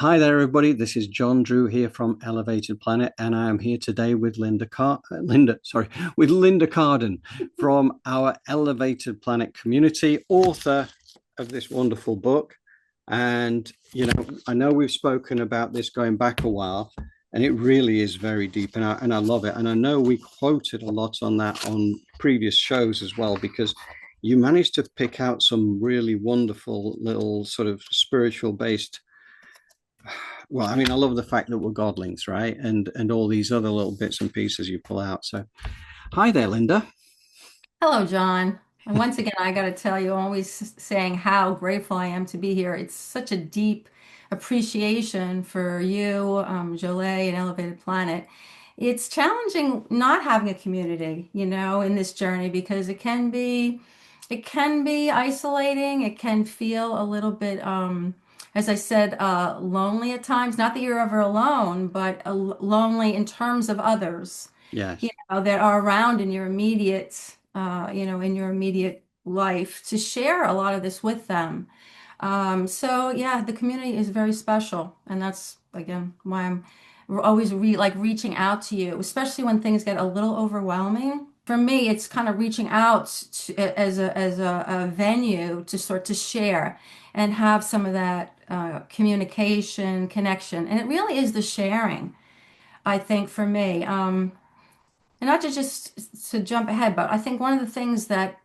Hi there, everybody. This is John Drew here from Elevated Planet, and I am here today with Linda Carden from our Elevated Planet community, author of this wonderful book. And I know we've spoken about this going back a while, and it really is very deep, and I love it. And I know we quoted a lot on that on previous shows as well, because you managed to pick out some really wonderful little sort of spiritual based. Well, I mean, I love the fact that we're godlings, right? And all these other little bits and pieces you pull out. So, hi there, Linda. Hello, John. And once again, I got to tell you, I'm always saying how grateful I am to be here. It's such a deep appreciation for you, Jolie, and Elevated Planet. It's challenging not having a community, in this journey because it can be isolating. It can feel a little bit, as I said, lonely at times. Not that you're ever alone, but lonely in terms of others Yes. that are around in your immediate, in your immediate life to share a lot of this with them. So yeah, the community is very special, and that's again why I'm always reaching out to you, especially when things get a little overwhelming. For me, it's kind of reaching out as a venue to sort to share and have some of that communication, connection, and it really is the sharing. I think for me. And not to just to jump ahead, but I think one of the things that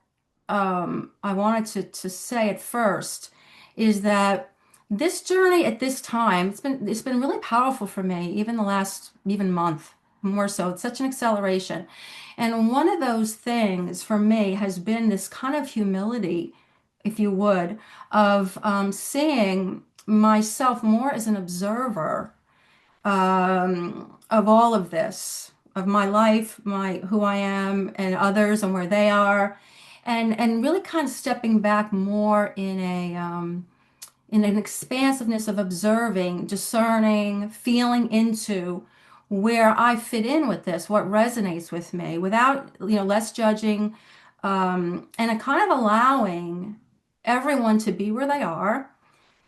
I wanted to say at first is that this journey at this time, it's been really powerful for me, even the last even month, more so. It's such an acceleration. And one of those things for me has been this kind of humility, if you would, of seeing myself more as an observer of all of this, of my life, my who I am, and others, and where they are, and really kind of stepping back more in an expansiveness of observing, discerning, feeling into where I fit in with this, what resonates with me, without less judging, and a kind of allowing everyone to be where they are,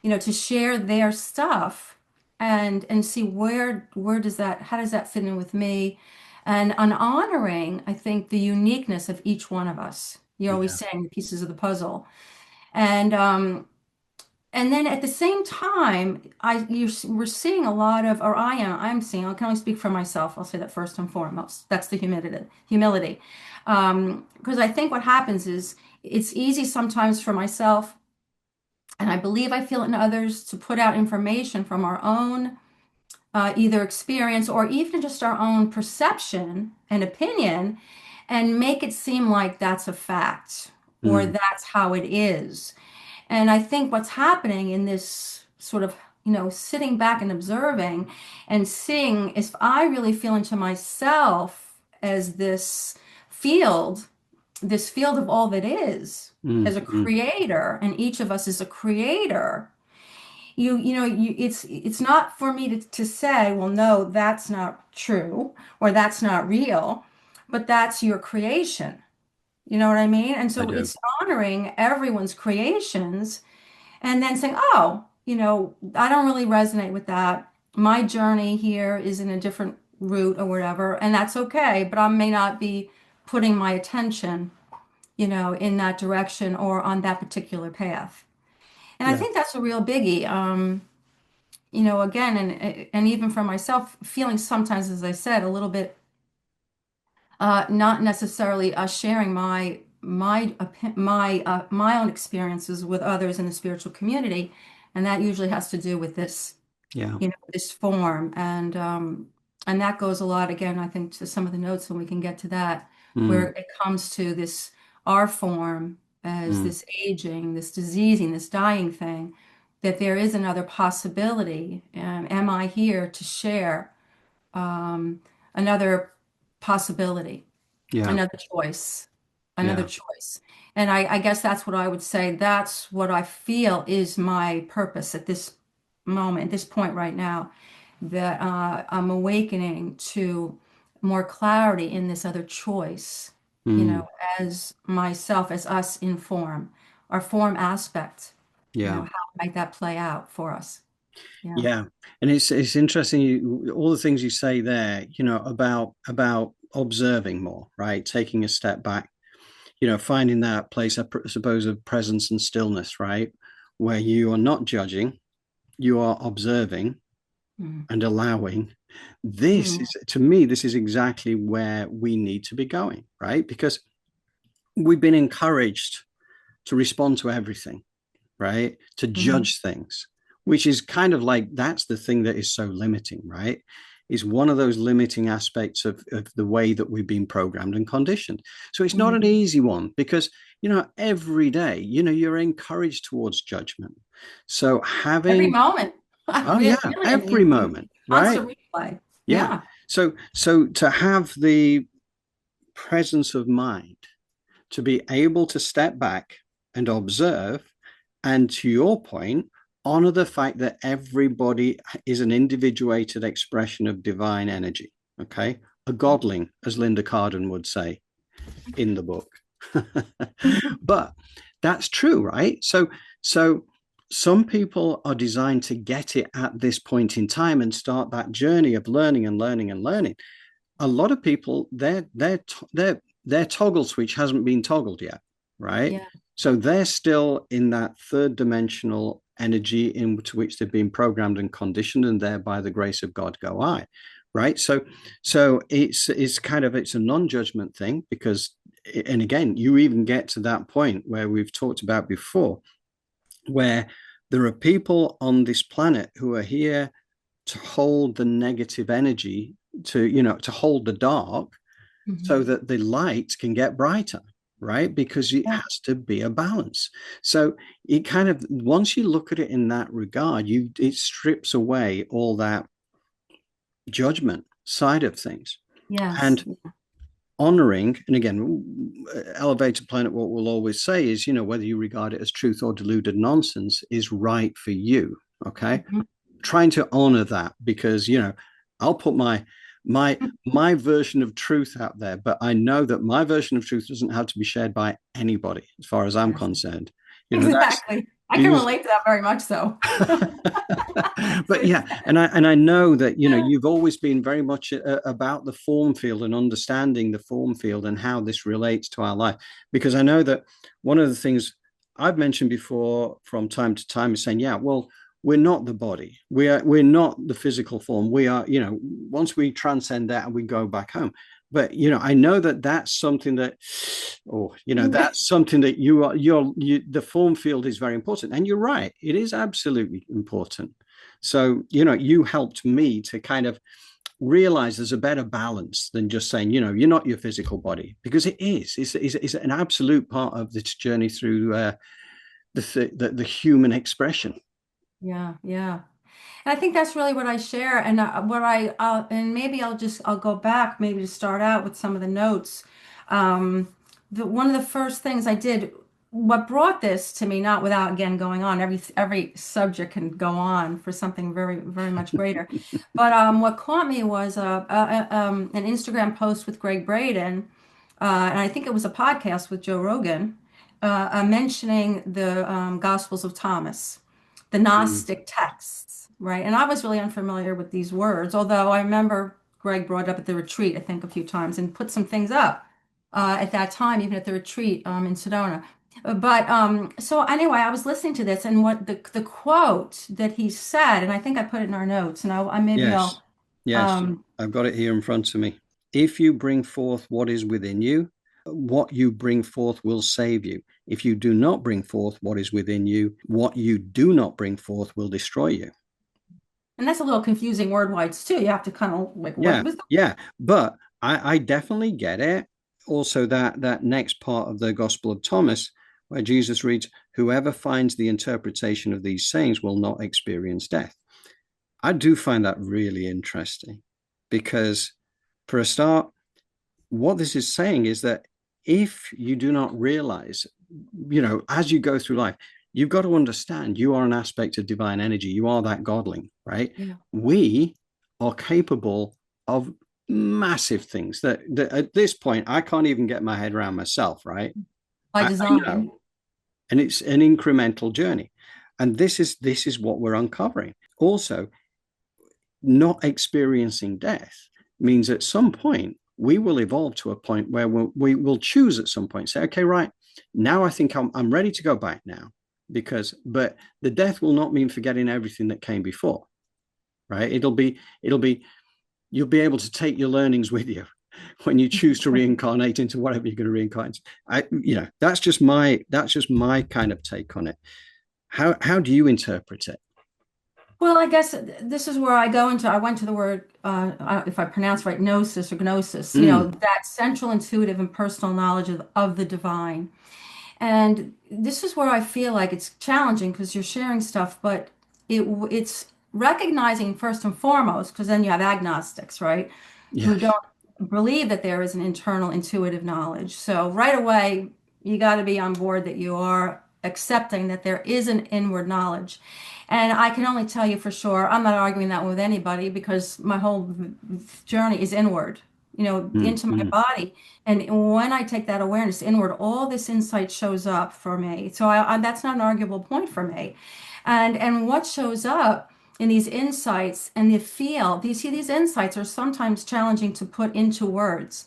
to share their stuff and see where does that how does that fit in with me and on honoring, I think, the uniqueness of each one of us. You're always Yeah. saying the pieces of the puzzle. And then at the same time, we're seeing a lot of, or I'm seeing, I can only speak for myself. I'll say that first and foremost. That's the humility. Because I think what happens is it's easy sometimes for myself, and I believe I feel it in others, to put out information from our own either experience or even just our own perception and opinion and make it seem like that's a fact or Mm. that's how it is. And I think what's happening in this sort of, sitting back and observing and seeing if I really feel into myself as field, this field of all that is, Mm. as a Mm. creator, and each of us is a creator. It's not for me to say, well, no, that's not true or that's not real, but that's your creation. You know what I mean? And I so do. it's honoring everyone's creations and then saying, oh, I don't really resonate with that. My journey here is in a different route or whatever, and that's okay, but I may not be putting my attention, in that direction or on that particular path. And I Yeah. think that's a real biggie. Again, and even for myself, feeling sometimes, as I said, a little bit not necessarily sharing my own experiences with others in the spiritual community, and that usually has to do with this, Yeah. this form, and that goes a lot again, I think, to some of the notes when we can get to that, where Mm. it comes to this our form as Mm. this aging, this diseasing, this dying thing, that there is another possibility. And am I here to share another possibility, Yeah. another choice, another Yeah. choice? And I guess that's what I would say. That's what I feel is my purpose at this moment, this point right now, that I'm awakening to more clarity in this other choice, you Mm. know, as myself, as us in form, our form aspect, Yeah. how might that play out for us? Yeah. Yeah, and it's interesting. All the things you say there, about observing more, right? Taking a step back, finding that place, I suppose, of presence and stillness, right, where you are not judging, you are observing Mm. and allowing. This Mm. is, to me, this is exactly where we need to be going, right? Because we've been encouraged to respond to everything, right? To Mm. judge things, which is kind of like that's the thing that is so limiting, right? Is one of those limiting aspects of the way that we've been programmed and conditioned. So it's not an Mm. easy one because, every day, you're encouraged towards judgment. So Every having, moment. oh, Really, yeah, really every moment, right? constant replay. Yeah. Yeah. So to have the presence of mind to be able to step back and observe, and to your point, honor the fact that everybody is an individuated expression of divine energy. Okay. A godling, as Linda Carden would say in the book. But that's true, right? So some people are designed to get it at this point in time and start that journey of learning and learning and learning. A lot of people, their toggle switch hasn't been toggled yet, right? Yeah. So they're still in that third dimensional energy into which they've been programmed and conditioned, and there by the grace of God go I, right? So it's a non-judgment thing because, and again, you even get to that point where we've talked about before, where there are people on this planet who are here to hold the negative energy, to hold the dark so Mhm. that the light can get brighter, right? Because it Yeah. has to be a balance. So it kind of, once you look at it in that regard, it strips away all that judgment side of things. Yes. And honoring, and again, elevated planet, what we'll always say is, whether you regard it as truth or deluded nonsense is right for you. Okay. Mhm. Trying to honor that because, I'll put my version of truth out there, but I know that my version of truth doesn't have to be shared by anybody as far as I'm Yes. concerned. That's Exactly. I can because relate to that very much so. but yeah, and I know that you've always been very much about the form field and understanding the form field and how this relates to our life, because I know that one of the things I've mentioned before from time to time is saying, yeah, well, we're not the body, we're not the physical form, we are, once we transcend that and we go back home. But I know that that's something that, that's something that the form field is very important, and you're right, it is absolutely important. So you helped me to kind of realize there's a better balance than just saying, you're not your physical body, because it is. It's an absolute part of this journey through the human expression. Yeah, yeah. And I think that's really what I share, and and maybe I'll go back maybe to start out with some of the notes. Um, one of the first things I did, what brought this to me, not without again going on, every subject can go on for something very very much greater, but what caught me was an Instagram post with Greg Braden, and I think it was a podcast with Joe Rogan, mentioning the Gospels of Thomas, the Mm. Gnostic texts, right? And I was really unfamiliar with these words, although I remember Greg brought it up at the retreat, I think, a few times and put some things up at that time, even at the retreat in Sedona. But so anyway, I was listening to this and what the quote that he said, and I think I put it in our notes, and I maybe Yes, I'll yes, um, I've got it here in front of me. If you bring forth what is within you, what you bring forth will save you. If you do not bring forth what is within you, what you do not bring forth will destroy you. and that's a little confusing word wise too. You have to kind of like what Yeah, was the yeah. But I definitely get it. Also, that next part of the Gospel of Thomas, where Jesus reads, "Whoever finds the interpretation of these sayings will not experience death." I do find that really interesting because, for a start, what this is saying is that if you do not realize, as you go through life, you've got to understand you are an aspect of divine energy. You are that godling, right? yeah We are capable of massive things that at this point I can't even get my head around myself, right? by I design? and it's an incremental journey. And this is what we're uncovering. also not experiencing death means at some point we will evolve to a point where we will choose at some point, say, okay, right, now I think I'm ready to go back now, but the death will not mean forgetting everything that came before, right? It'll be you'll be able to take your learnings with you when you choose to reincarnate into whatever you're going to reincarnate. That's just my kind of take on it. How do you interpret it? Well, I guess this is where I went to the word, if I pronounce right, gnosis or gnosis, Mm, that central intuitive and personal knowledge of the divine. And this is where I feel like it's challenging because you're sharing stuff, but it's recognizing first and foremost, because then you have agnostics, right, who yes. don't believe that there is an internal intuitive knowledge. So right away, you got to be on board that you are accepting that there is an inward knowledge. And I can only tell you for sure, I'm not arguing that with anybody because my whole journey is inward, Mm, into my mm, body. And when I take that awareness inward, all this insight shows up for me. So that's not an arguable point for me. And what shows up in these insights and the feel, these insights are sometimes challenging to put into words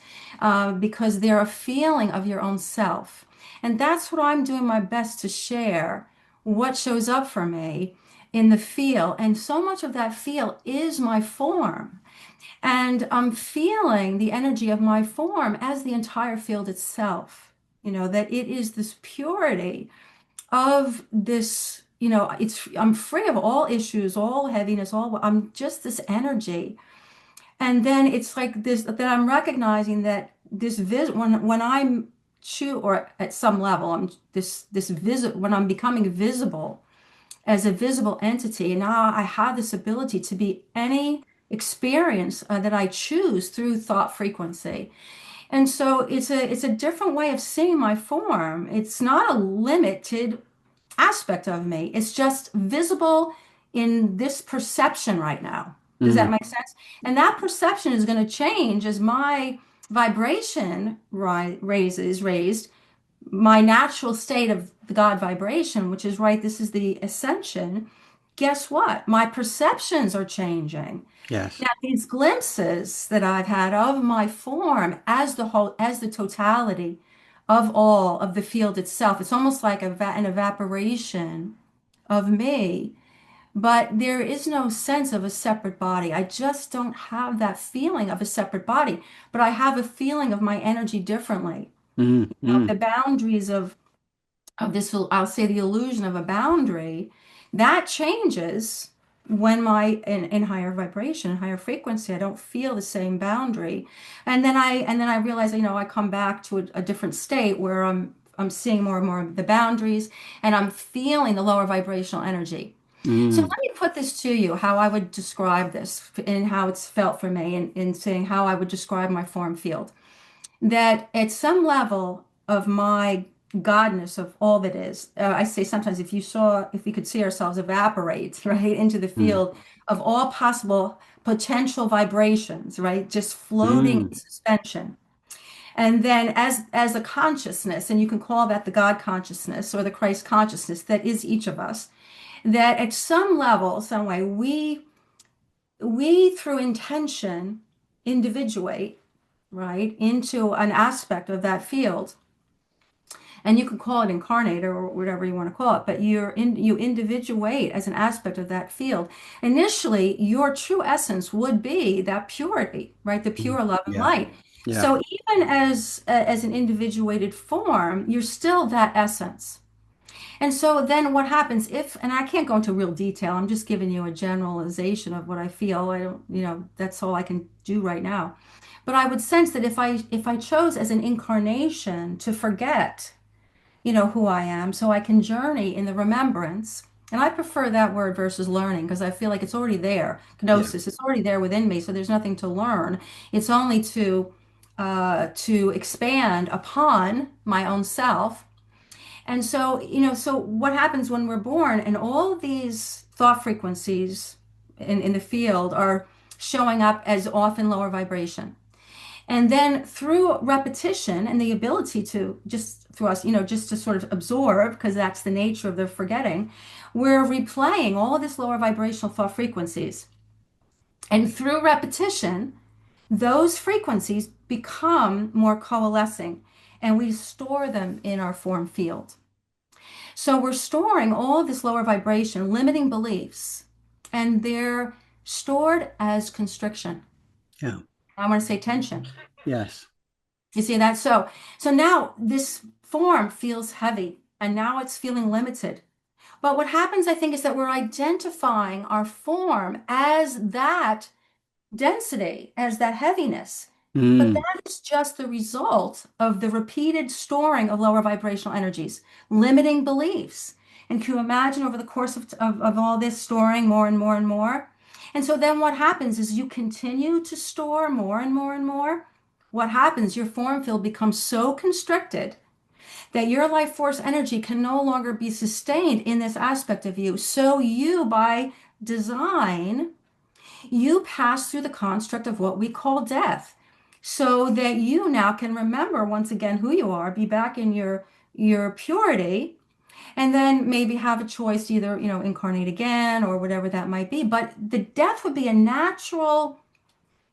because they're a feeling of your own self. And that's what I'm doing my best to share, what shows up for me in the feel. And so much of that feel is my form. And I'm feeling the energy of my form as the entire field itself. That it is this purity of this, I'm free of all issues, all heaviness, I'm just this energy. And then it's like this, that I'm recognizing that when I'm or at some level, I'm this visit, when I'm becoming visible as a visible entity. And now I have this ability to be any experience that I choose through thought frequency. And so it's a different way of seeing my form. It's not a limited aspect of me. It's just visible in this perception right now. Does that mm, make sense? And that perception is going to change as my vibration is raised, my natural state of the God vibration, which is right, this is the ascension. Guess what? My perceptions are changing. yes. Now, these glimpses that I've had of my form as the whole, as the totality of all of the field itself, it's almost like an evaporation of me, but there is no sense of a separate body. I just don't have that feeling of a separate body, but I have a feeling of my energy differently. Mm, The mm, boundaries of this, I'll say the illusion of a boundary, that changes when in higher vibration, higher frequency, I don't feel the same boundary. And then I realize, I come back to a different state where I'm seeing more and more of the boundaries and I'm feeling the lower vibrational energy. So mm, let me put this to you, how I would describe this and how it's felt for me in saying how I would describe my form field, that at some level of my godness of all that is, I say sometimes if we could see ourselves evaporate right into the mm, field of all possible potential vibrations, right, just floating in mm, suspension. And then as a consciousness, and you can call that the God consciousness or the Christ consciousness that is each of us, that at some level, some way, we through intention individuate right into an aspect of that field, and you could call it incarnate or whatever you want to call it, but you individuate as an aspect of that field. Initially your true essence would be that purity, right, the mm. pure love and Yeah. light. Yeah. So even as an individuated form, you're still that essence. And so then what happens if, and I can't go into real detail, I'm just giving you a generalization of what I feel. I don't, that's all I can do right now. But I would sense that if I chose as an incarnation to forget, who I am, so I can journey in the remembrance. And I prefer that word versus learning because I feel like it's already there. Yeah. Gnosis, it's already there within me, so there's nothing to learn. It's only to expand upon my own self. And so, so what happens when we're born and all of these thought frequencies in the field are showing up as often lower vibration. And then through repetition and the ability to just through us, just to sort of absorb, because that's the nature of the forgetting, we're replaying all of this lower vibrational thought frequencies. And through repetition, those frequencies become more coalescing and we store them in our form field. So we're storing all of this lower vibration, limiting beliefs, and they're stored as constriction. Yeah. I want to say tension. Yes. You see that? So now this form feels heavy and now it's feeling limited. But what happens, I think, is that we're identifying our form as that density, as that heaviness. But Mm. that is just the result of the repeated storing of lower vibrational energies, limiting beliefs. And can you imagine over the course of all this storing more and more and more? And so then what happens is you continue to store more and more and more. What happens? Your form field becomes so constricted that your life force energy can no longer be sustained in this aspect of you. So you, by design, you pass through the construct of what we call death so that you now can remember once again who you are, be back in your purity, and then maybe have a choice to either, incarnate again or whatever that might be. But the death would be a natural,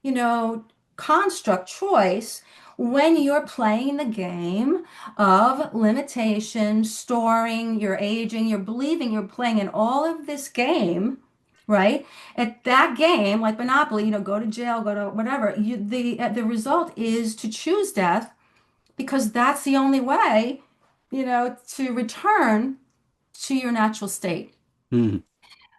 you know, construct choice when you're playing the game of limitation, storing, you're aging, you're believing you're playing in all of this game, right? At that game, like Monopoly, go to jail, go to whatever, the result is to choose death because that's the only way, to return to your natural state. Mm.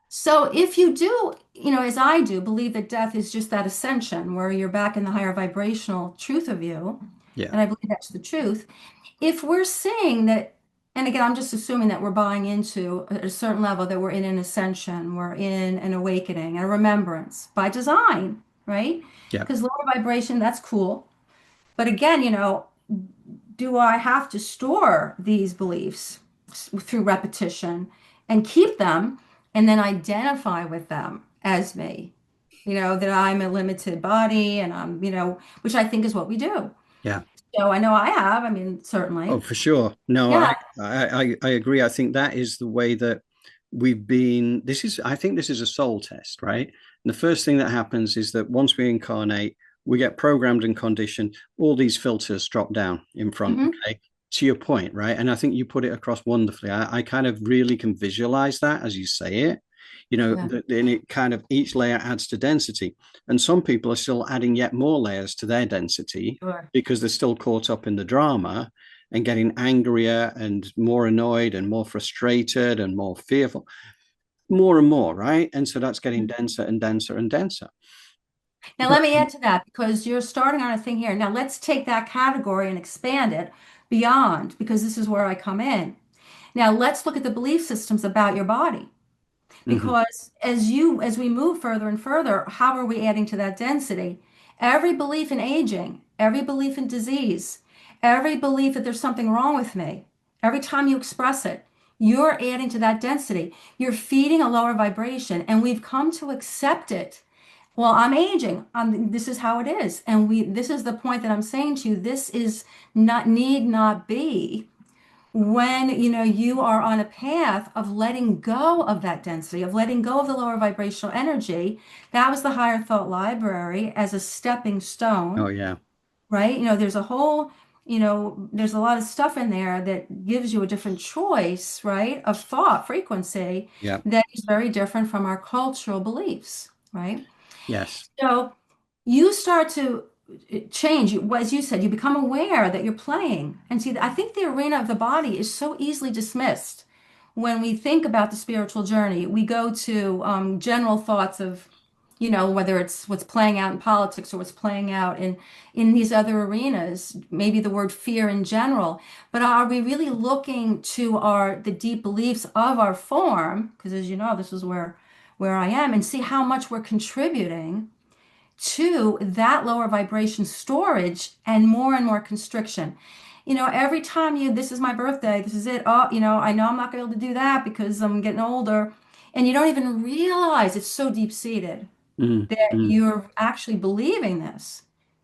So if you do, as I do, believe that death is just that ascension where you're back in the higher vibrational truth of you, Yeah. and I believe that's the truth. If we're seeing that, and again, I'm just assuming that we're buying into at a certain level that we're in an ascension, we're in an awakening, a remembrance by design, right? Yeah. Because lower vibration, that's cool. But again, do I have to store these beliefs through repetition and keep them and then identify with them as me? That I'm a limited body and which I think is what we do. Yeah. So I know I have, I mean, Oh, certainly. for sure. No, Yeah. I agree. I think that is the way that we've been. I think this is a soul test, right? And the first thing that happens is that once we incarnate, we get programmed and conditioned. All these filters drop down in front, Hmm. okay? To your point, right? And I think you put it across wonderfully. I kind of really can visualize that as you say it. Yeah. Then it kind of each layer adds to density. And some people are still adding yet more layers to their density Sure. because they're still caught up in the drama and getting angrier and more annoyed and more frustrated and more fearful, more and more, right? And so that's getting denser and denser and denser. Now, But let me add to that because you're starting on a thing here. Now, let's take that category and expand it beyond because this is where I come in. Now, let's look at the belief systems about your body. mhm, Because as we move further and further, how are we adding to that density? Every belief in aging, every belief in disease, every belief that there's something wrong with me, every time you express it, you're adding to that density. You're feeding a lower vibration, and we've come to accept it. Well, I'm aging. This is how it is. And this is the point that I'm saying to you. This is need not be when you are on a path of letting go of that density, of letting go of the lower vibrational energy. That was the higher thought library as a stepping oh stone, yeah, right? There's a whole, there's a lot of stuff in there that gives you a different choice, right, of thought frequency yeah, that is very different from our cultural beliefs, right? yes, So you start to change. As you said, you become aware that you're playing. And see, I think the arena of the body is so easily dismissed when we think about the spiritual journey. We go to general thoughts of, whether it's what's playing out in politics or what's playing out in these other arenas, maybe the word fear in general. But are we really looking to the deep beliefs of our form? Because as you know, this is where I am, and see how much we're contributing to that lower vibration storage and more constriction. Every time this is my birthday, this is it. Oh, I know I'm not going to be able to do that because I'm getting older. And you don't even realize it's so deep seated mm, that mm, you're actually believing this.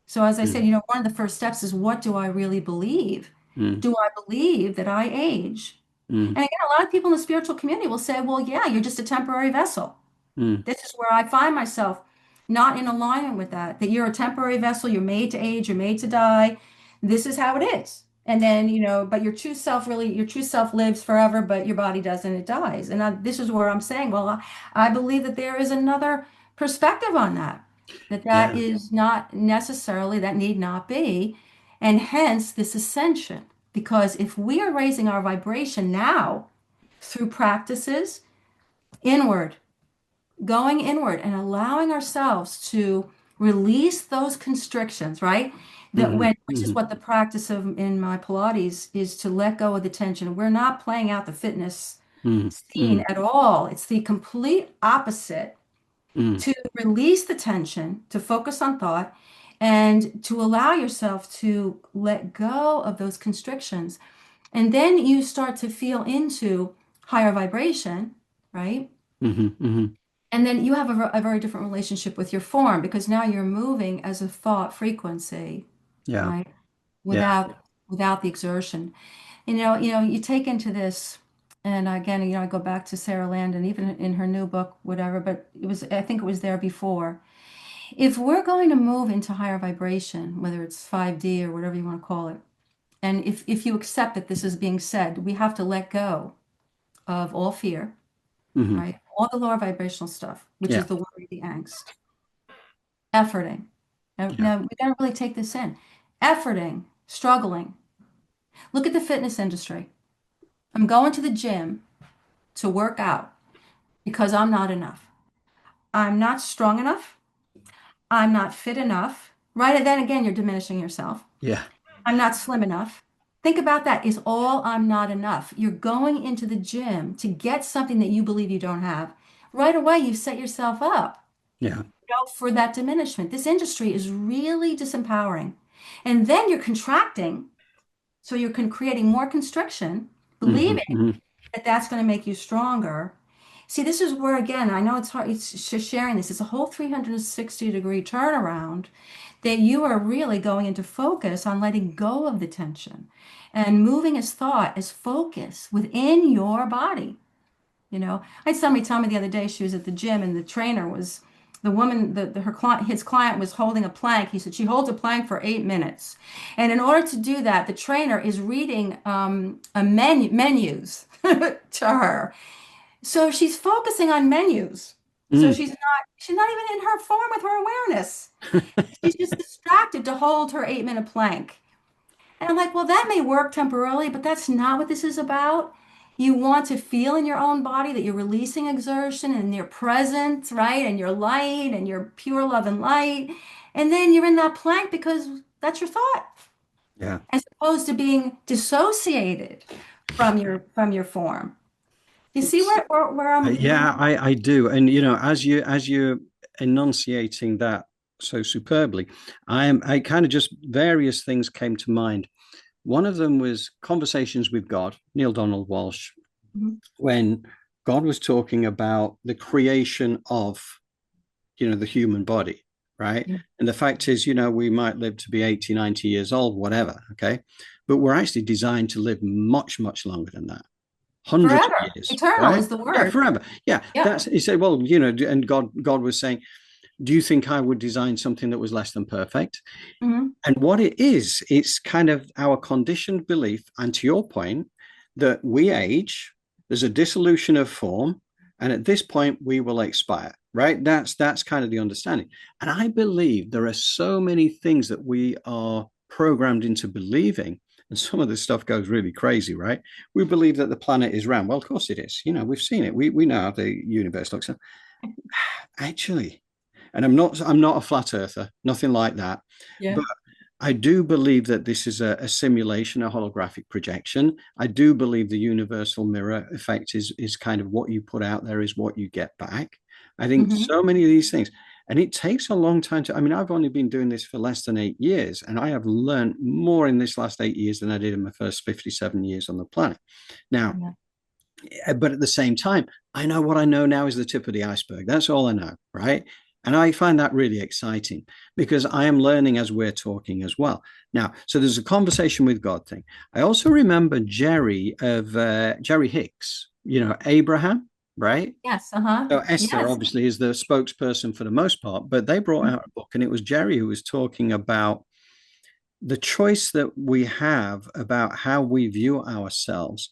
So as I said, mm, one of the first steps is, what do I really believe? mm, Do I believe that I age? mm, And again, a lot of people in the spiritual community will say, well, yeah, you're just a temporary vessel. mm, This is where I find myself not in alignment with that, that you're a temporary vessel, you're made to age, you're made to die. This is how it is. And then, but your true self lives forever, but your body doesn't, it dies. And this is where I'm saying, well, I believe that there is another perspective on that, that yeah. is not necessarily, that need not be. And hence this ascension. Because if we are raising our vibration now through practices inward, going inward and allowing ourselves to release those constrictions, right? Hmm, Which is hmm, what the practice of in my Pilates is, to let go of the tension. We're not playing out the fitness hmm, scene hmm, at all. It's the complete opposite, hmm, to release the tension, to focus on thought, and to allow yourself to let go of those constrictions. And then you start to feel into higher vibration, right? hmm, hmm. And then you have a very different relationship with your form, because now you're moving as a thought frequency, Yeah, right? yeah. Without the exertion. You take into this, and again, I go back to Sarah Landon, even in her new book, whatever, but I think it was there before. If we're going to move into higher vibration, whether it's 5D or whatever you want to call it, and if you accept that this is being said, we have to let go of all fear, Hmm, right? All the lower vibrational stuff, which yeah, is the worry, the angst, efforting. Now, yeah. now we got to really take this in. Efforting, struggling. Look at the fitness industry. I'm going to the gym to work out because I'm not enough. I'm not strong enough. I'm not fit enough. Right? And then again, you're diminishing yourself. Yeah, I'm not slim enough. Think about that. Is all I'm not enough. You're going into the gym to get something that you believe you don't have. Right away, you set yourself up, yeah. for that diminishment. This industry is really disempowering. And then you're contracting. So you're creating more constriction, Hmm, believing hmm. that that's going to make you stronger. See, this is where, again, I know it's hard, it's sharing this. It's a whole 360-degree turnaround, that you are really going into focus on letting go of the tension and moving as thought, as focus within your body. I had somebody tell me the other day, she was at the gym and the trainer was the woman, her client, his client was holding a plank. He said she holds a plank for 8 minutes, and in order to do that, the trainer is reading menus to her. So she's focusing on menus. So Mm. she's not even in her form with her awareness. She's just distracted to hold her 8-minute plank. And I'm like, well, that may work temporarily, but that's not what this is about. You want to feel in your own body that you're releasing exertion and you're present, right? And you're light and you're pure love and light. And then you're in that plank because that's your thought, Yeah. as opposed to being dissociated from your form. You see It's where I'm yeah, going? I do. And as you're enunciating that so superbly, I kind of just various things came to mind. One of them was conversations with God, Neil Donald Walsh, Mhm. when God was talking about the creation of, the human body, right? Yeah. And the fact is, we might live to be 80, 90 years old, whatever, okay? But we're actually designed to live much, much longer than that. Hundreds of Forever. years, Eternal right? is the Yeah, word. forever. Yeah, Yeah. that's he said. Well, and God was saying, "Do you think I would design something that was less than perfect?" Hmm. And what it is, it's kind of our conditioned belief. And to your point, that we age, there's a dissolution of form, and at this point we will expire. Right? That's kind of the understanding. And I believe there are so many things that we are programmed into believing. And some of this stuff goes really crazy, right? We believe that the planet is round. Well, of course it is. We've seen it. We know how the universe looks. Actually, and I'm not a flat earther, nothing like that. Yeah. But I do believe that this is a simulation, a holographic projection. I do believe the universal mirror effect is kind of what you put out there is what you get back. I think Hmm. so many of these things, and it takes a long time I mean, I've only been doing this for less than 8 years, and I have learned more in this last 8 years than I did in my first 57 years on the planet. Now, Yeah. but at the same time, I know what I know now is the tip of the iceberg. That's all I know, right? And I find that really exciting because I am learning as we're talking as well. Now, so there's a conversation with God thing. I also remember Jerry of Jerry Hicks, Abraham, right? Yes, uh-huh. So Esther Yes. obviously is the spokesperson for the most part, but they brought out a book and it was Jerry who was talking about the choice that we have about how we view ourselves.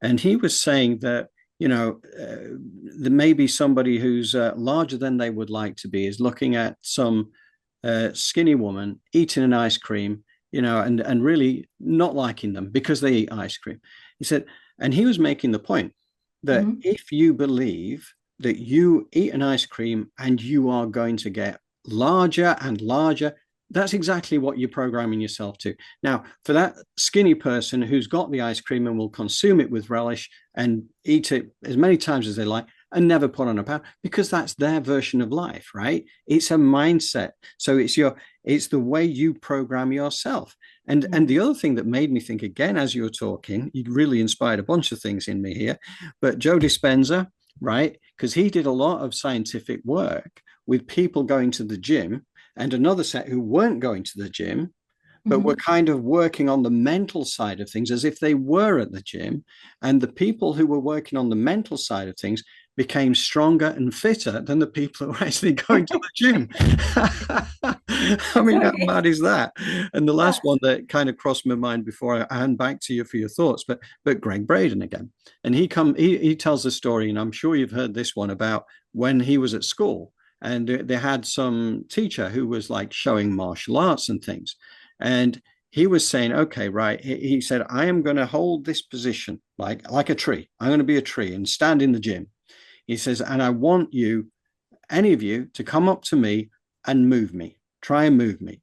And he was saying that, there may be somebody who's larger than they would like to be, is looking at some skinny woman eating an ice cream, and really not liking them because they eat ice cream. He said, and he was making the point that Mhm. if you believe that you eat an ice cream and you are going to get larger and larger, that's exactly what you're programming yourself to. Now, for that skinny person who's got the ice cream and will consume it with relish and eat it as many times as they like and never put on a pound, because that's their version of life, right? It's a mindset. So it's the way you program yourself. And the other thing that made me think again as you were talking, you really inspired a bunch of things in me here. But Joe Dispenza, right? Because he did a lot of scientific work with people going to the gym and another set who weren't going to the gym, but were Mhm. kind of working on the mental side of things as if they were at the gym. And the people who were working on the mental side of things became stronger and fitter than the people who were actually going to the gym. I mean, how Okay. mad is that? And the last Yeah. one that kind of crossed my mind before I hand back to you for your thoughts, but Greg Braden again. And he tells the story, and I'm sure you've heard this one about when he was at school and they had some teacher who was like showing martial arts and things. And he was saying, okay, right. He said, I am going to hold this position like a tree. I'm going to be a tree and stand in the gym. He says, and I want you, any of you, to come up to me and move me. Try and move me.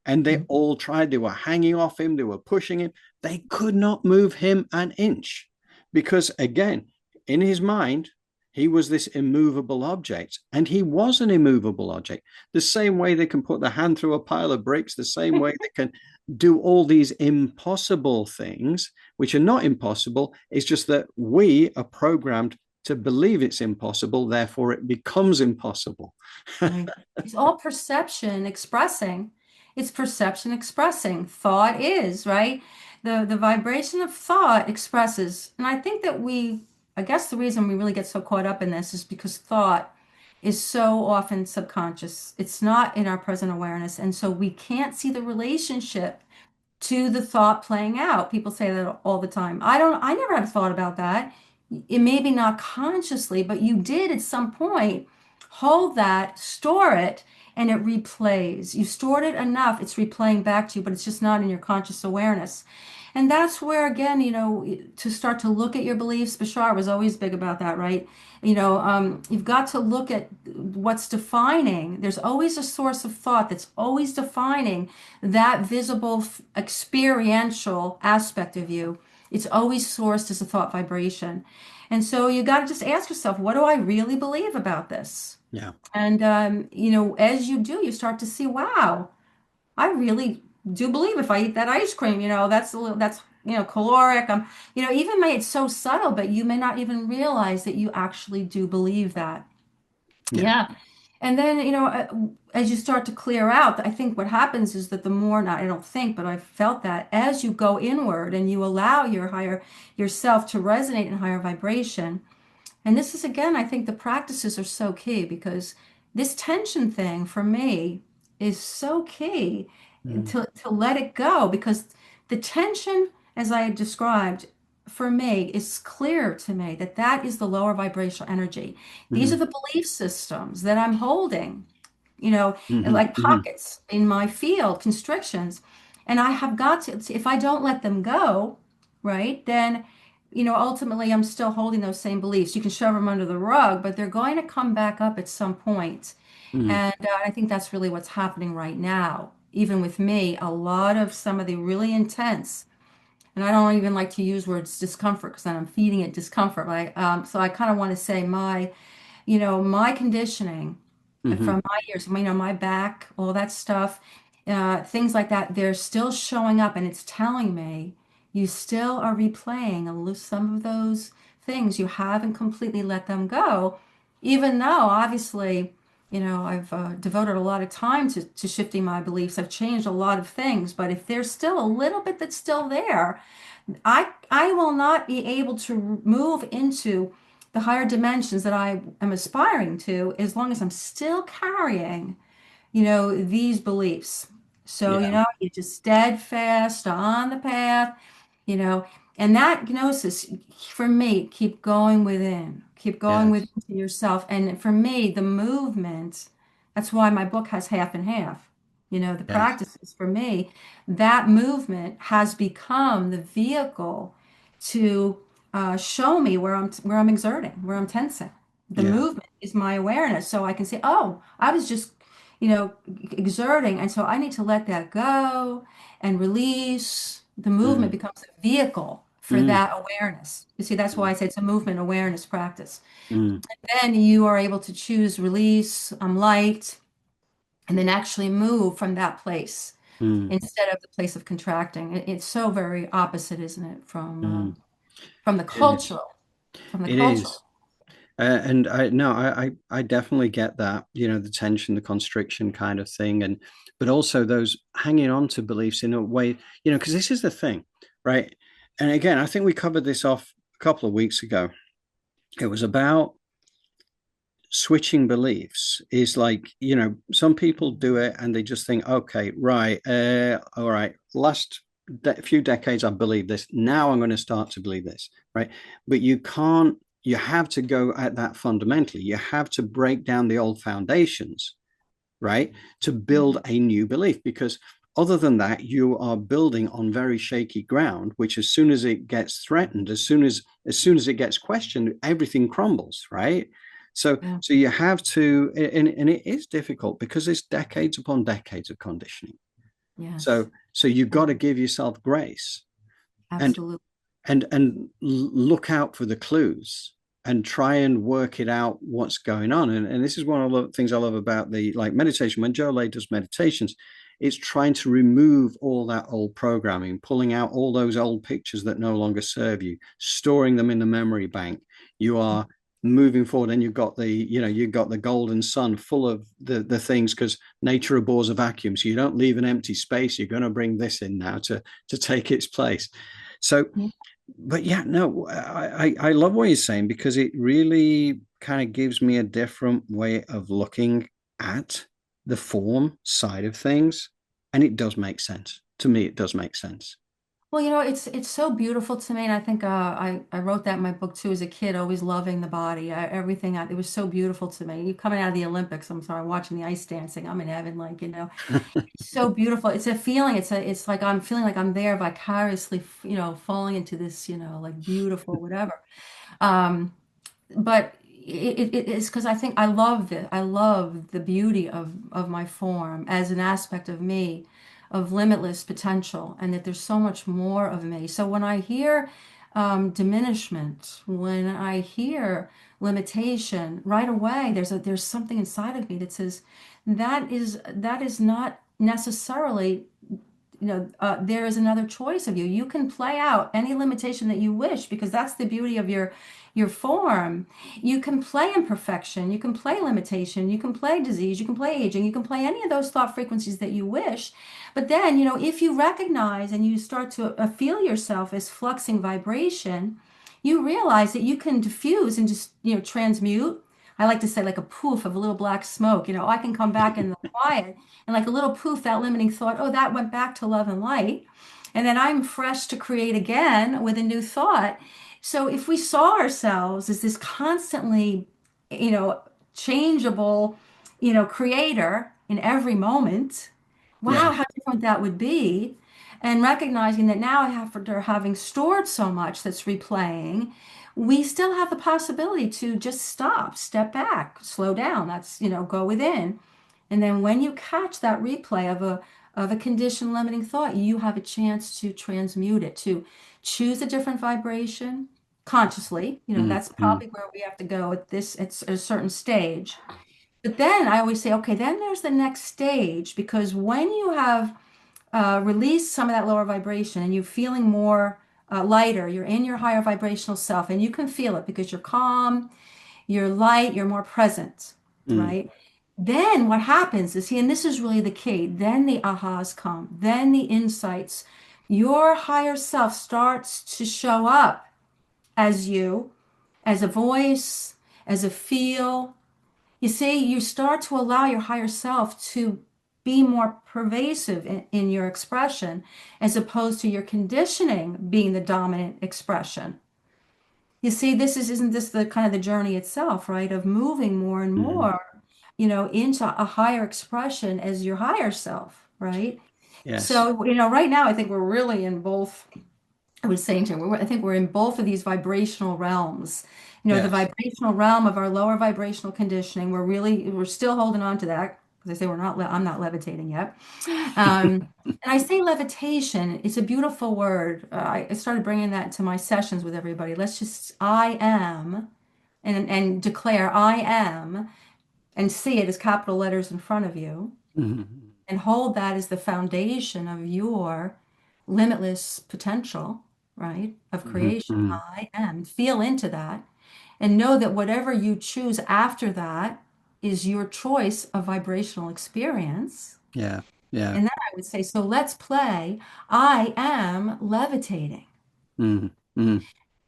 And they Mhm. all tried. They were hanging off him. They were pushing him. They could not move him an inch because, again, in his mind, he was this immovable object, and he was an immovable object. The same way they can put their hand through a pile of bricks, the same way they can do all these impossible things, which are not impossible. It's just that we are programmed to believe it's impossible, therefore it becomes impossible. Right. It's all perception expressing. It's perception expressing. Thought is, right? The vibration of thought expresses. And I think that I guess the reason we really get so caught up in this is because thought is so often subconscious. It's not in our present awareness. And so we can't see the relationship to the thought playing out. People say that all the time. I never had a thought about that. It may be not consciously, but you did at some point hold that, store it, and it replays. You stored it enough, it's replaying back to you, but it's just not in your conscious awareness. And that's where, again, to start to look at your beliefs. Bashar was always big about that, right? You've got to look at what's defining. There's always a source of thought that's always defining that visible, experiential aspect of you. It's always sourced as a thought vibration. And so you got to just ask yourself, what do I really believe about this? Yeah. And, as you do, you start to see, wow, I really do believe if I eat that ice cream, that's a little, that's, caloric. Even may it's so subtle, but you may not even realize that you actually do believe that. Yeah. Yeah. And then, as you start to clear out, I think what happens is that the more, not, I don't think, but I've felt that as you go inward and you allow yourself to resonate in higher vibration, and this is again, I think the practices are so key because this tension thing for me is so key Mm, to let it go because the tension, as I described, for me is clear to me that that is the lower vibrational energy. These are mhm, the belief systems that I'm holding, mhm, like mhm, pockets in my field, constrictions. And I have got to, if I don't let them go, right, then, ultimately I'm still holding those same beliefs. You can shove them under the rug, but they're going to come back up at some point. mhm, And I think that's really what's happening right now. Even with me, a lot of some of the really intense, and I don't even like to use words discomfort because then I'm feeding it discomfort. Right? So I kind of want to say my conditioning mhm, from my years, my back, all that stuff, things like that, they're still showing up and it's telling me you still are replaying some of those things. You haven't completely let them go, even though obviously, I've devoted a lot of time to shifting my beliefs. I've changed a lot of things, but if there's still a little bit that's still there, I will not be able to move into the higher dimensions that I am aspiring to as long as I'm still carrying, these beliefs. So, Yeah. you're just steadfast on the path, you know, and that gnosis for me, keep going Yes. within to yourself. And for me, the movement, that's why my book has half and half. The Yes. practices for me, that movement has become the vehicle to show me where I'm exerting, where I'm tensing. The Yeah. movement is my awareness, so I can say, "Oh, I was just exerting. And so I need to let that go and release. The movement Mm, becomes a vehicle for mm, that awareness. You see, that's why I say it's a movement awareness practice. mm, Then you are able to choose release, I'm light, and then actually move from that place mm, instead of the place of contracting. It's so very opposite, isn't it, mm. from the It is. cultural, from the It cultural. is. And I no, I definitely get that, the tension, the constriction kind of thing, but also those hanging on to beliefs in a way, because this is the thing, right? And again, I think we covered this off a couple of weeks ago. It was about switching beliefs. Is like, some people do it and they just think, okay, right, all right, last few decades I believed this, now I'm going to start to believe this, right? But you have to go at that fundamentally. You have to break down the old foundations, right, to build a new belief, because other than that you are building on very shaky ground, which as soon as it gets threatened, as soon as it gets questioned, everything crumbles, right? so Yeah. so you have to, and it is difficult because it's decades upon decades of conditioning. Yes. So you've got to give yourself grace, and Absolutely. and look out for the clues and try and work it out what's going on. And this is one of the things I love about the like meditation. When Joe Gregg does meditations, it's trying to remove all that old programming, pulling out all those old pictures that no longer serve you, storing them in the memory bank. You are moving forward, and you've got the golden sun full of the things, because nature abhors a vacuum. So you don't leave an empty space. You're going to bring this in now to take its place. So, Yeah. but yeah, no, I love what you're saying, because it really kind of gives me a different way of looking at the form side of things. And it does make sense. To me, it does make sense. Well, it's so beautiful to me, and I think I wrote that in my book too as a kid, always loving the body, everything. It was so beautiful to me. You coming out of the Olympics, I'm sorry, watching the ice dancing. I'm in heaven, like it's so beautiful. It's a feeling. It's like I'm feeling like I'm there vicariously, falling into this, like beautiful whatever. Um, but it's because I think I love the beauty of my form as an aspect of me, of limitless potential, and that there's so much more of me. So when I hear diminishment, when I hear limitation, right away there's something inside of me that says that is not necessarily, there is another choice of you. You can play out any limitation that you wish, because that's the beauty of your form. You can play imperfection, you can play limitation, you can play disease, you can play aging, you can play any of those thought frequencies that you wish. But then, if you recognize and you start to feel yourself as fluxing vibration, you realize that you can diffuse and just, transmute. I like to say like a poof of a little black smoke. I can come back in the quiet and like a little poof, that limiting thought, oh, that went back to love and light. And then I'm fresh to create again with a new thought. So if we saw ourselves as this constantly, you know, changeable, creator in every moment, wow, Yes. how different that would be. And recognizing that now after having stored so much that's replaying, we still have the possibility to just stop, step back, slow down. That's, go within. And then when you catch that replay of a conditioned limiting thought, you have a chance to transmute it, to choose a different vibration consciously. Mm, That's mm, probably where we have to go at a certain stage. But then I always say, okay, then there's the next stage, because when you have released some of that lower vibration and you're feeling more lighter, you're in your higher vibrational self, and you can feel it because you're calm, you're light, you're more present, mm, right? then what happens is, see, and this is really the key, then the ahas come, then the insights. Your higher self starts to show up as you, as a voice, as a feel. You see, you start to allow your higher self to be more pervasive in your expression, as opposed to your conditioning being the dominant expression. You see, isn't this the kind of the journey itself, right? Of moving more and Mhm. more, into a higher expression as your higher self, right? Yes. So, right now I think we're really in both. I was saying to him, I think we're in both of these vibrational realms. The Yes. vibrational realm of our lower vibrational conditioning. We're still holding on to that because I say I'm not levitating yet. And I say levitation, it's a beautiful word. I started bringing that to my sessions with everybody. Let's just, I am, and declare I am, and see it as capital letters in front of you, Mhm. and hold that as the foundation of your limitless potential, right? Of Mhm. creation. Mhm. I am. Feel into that and know that whatever you choose after that is your choice of vibrational experience. Yeah. Yeah. And then I would say, so let's play. I am levitating, Mhm. Mhm.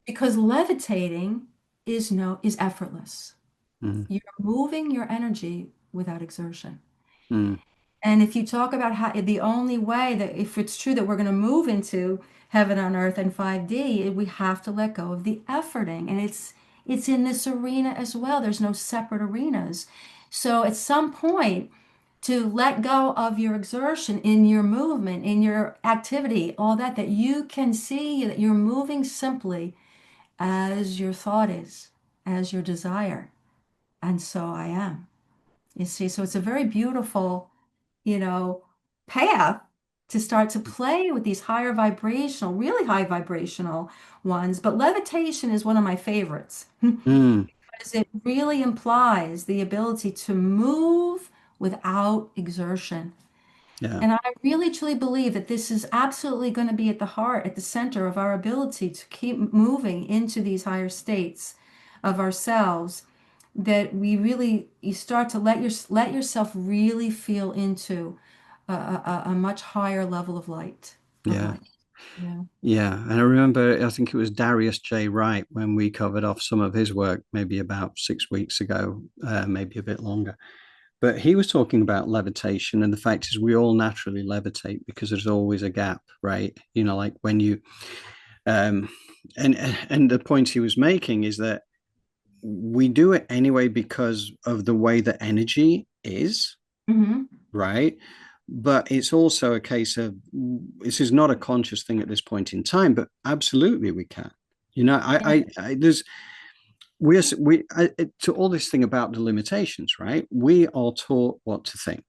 because levitating is effortless. Mhm. You're moving your energy without exertion. Mhm. And if you talk about how the only way that, if it's true that we're going to move into heaven on earth and 5D, we have to let go of the efforting. And it's in this arena as well. There's no separate arenas. So at some point, to let go of your exertion in your movement, in your activity, all that, that you can see that you're moving simply as your thought is, as your desire. And so I am. You see, so it's a very beautiful, you know, path to start to play with these higher vibrational, really high vibrational ones. But levitation is one of my favorites Mhm. because it really implies the ability to move without exertion. Yeah. And I really truly believe that this is absolutely going to be at the heart, at the center of our ability to keep moving into these higher states of ourselves. That you start to let yourself really feel into a much higher level of Yeah. light. Yeah. Yeah. And I remember, I think it was Darius J. Wright when we covered off some of his work, maybe about 6 weeks ago, maybe a bit longer. But he was talking about levitation, and the fact is, we all naturally levitate because there's always a gap, right? Like when you, um, and the point he was making is that we do it anyway because of the way that energy is, Hmm. right? But it's also a case of this is not a conscious thing at this point in time, but absolutely we can. There's to all this thing about the limitations, right? We are taught what to think.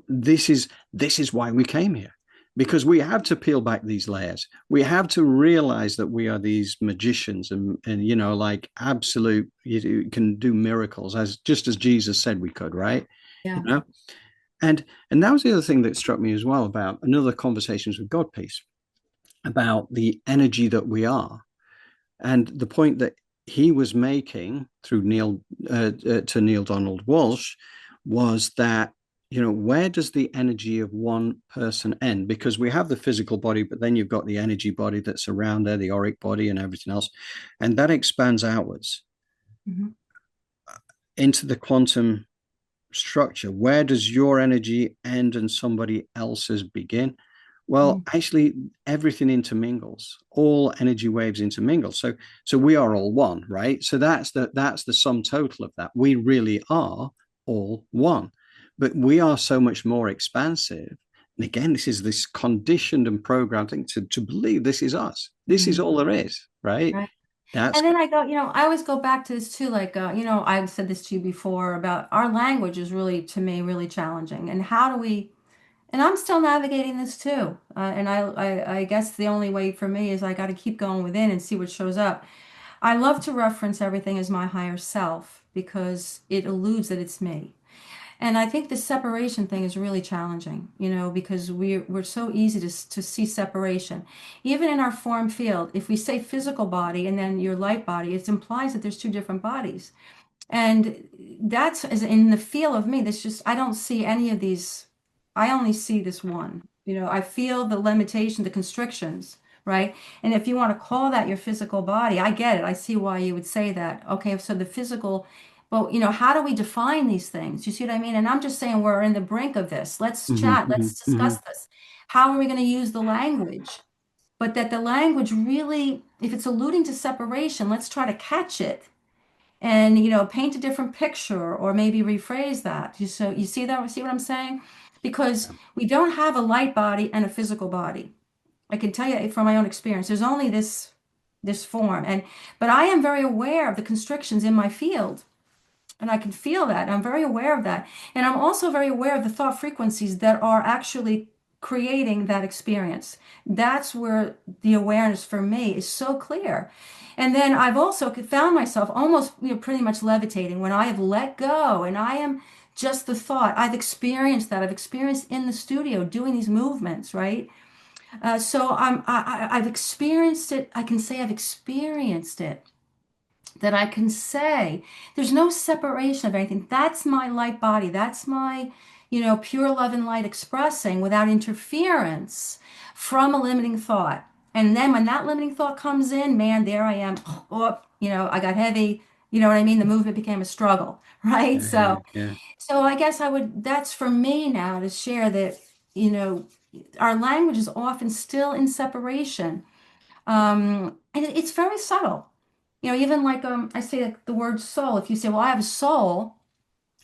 This is why we came here, because we have to peel back these layers. We have to realize that we are these magicians, and like absolute, you can do miracles, as just as Jesus said we could, right? you Yeah. know and that was the other thing that struck me as well about another conversations with God piece, about the energy that we are, and the point that he was making through Neil to Neil Donald Walsh was that, where does the energy of one person end? Because we have the physical body, but then you've got the energy body that's around there, the auric body and everything else, and that expands outwards Hmm. into the quantum structure. Where does your energy end and somebody else's begin? Well, actually, everything intermingles. All energy waves intermingle. So we are all one, right? So that's the sum total of that. We really are all one, but we are so much more expansive. And again, this is this conditioned and programmed thing to believe this is us. This is Hmm. all there is, right? Right. That's And then I go, I always go back to this too, like, I've said this to you before about our language is really, to me, really challenging. And how do we, and I'm still navigating this too. And I guess the only way for me is I got to keep going within and see what shows up. I love to reference everything as my higher self because it alludes that it's me. And I think the separation thing is really challenging, because we're so easy to see separation. Even in our form field, if we say physical body and then your light body, it implies that there's two different bodies. And that's as in the feel of me, that's just, I don't see any of these. I only see this one. I feel the limitation, the constrictions, right? And if you want to call that your physical body, I get it. I see why you would say that. Okay, so the physical, well, how do we define these things? You see what I mean? And I'm just saying we're in the brink of this. Let's Hmm. chat, Hmm. let's Hmm. discuss this. How are we going to use the language? But that the language really, if it's alluding to separation, let's try to catch it and paint a different picture or maybe rephrase that. You see that? See what I'm saying? Because we don't have a light body and a physical body. I can tell you from my own experience, there's only this form. But I am very aware of the constrictions in my field. And I can feel that. I'm very aware of that. And I'm also very aware of the thought frequencies that are actually creating that experience. That's where the awareness for me is so clear. And then I've also found myself almost, pretty much levitating when I have let go and I am just the thought. I've experienced that. I've experienced in the studio doing these movements, right? I've experienced it. I can say I've experienced it, that I can say there's no separation of anything. That's my light body. That's my, pure love and light expressing without interference from a limiting thought. And then when that limiting thought comes in, man, there I am. Oh, I got heavy. You know what I mean? The movement became a struggle, right? Yeah, So, yeah. so I guess that's for me now to share that, you know, our language is often still in separation. And it's very subtle. Even like I say like the word soul. If you say, "Well, I have a soul,"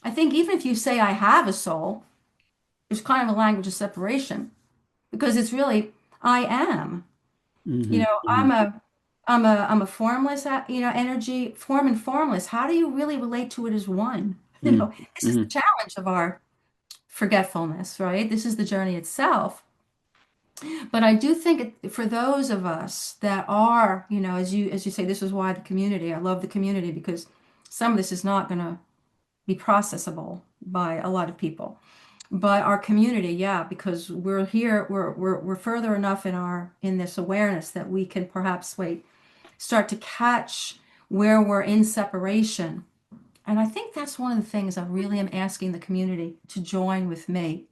I think even if you say I have a soul, there's kind of a language of separation because it's really I am. Hmm. Hmm. I'm a formless, energy, form and formless. How do you really relate to it as one? This is the Hmm. challenge of our forgetfulness, right? This is the journey itself. But I do think for those of us that are, as you say, this is why the community, I love the community because some of this is not going to be processable by a lot of people. But our community, yeah, because we're here, we're further enough in this awareness that we can perhaps start to catch where we're in separation. And I think that's one of the things I really am asking the community to join with me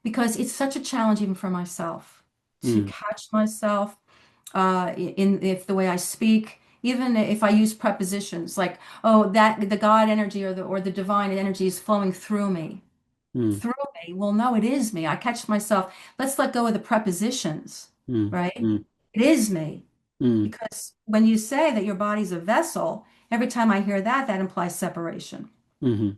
because it's such a challenge even for myself to Hmm. catch myself in if the way I speak, even if I use prepositions like, oh, that the God energy or the divine energy is flowing Hmm. through me. Well, no, it is me. I catch myself. Let's let go of the prepositions, Hmm. right? Hmm. It is me. Hmm. Because when you say that your body's a vessel, every time I hear that, that implies separation. Hmm.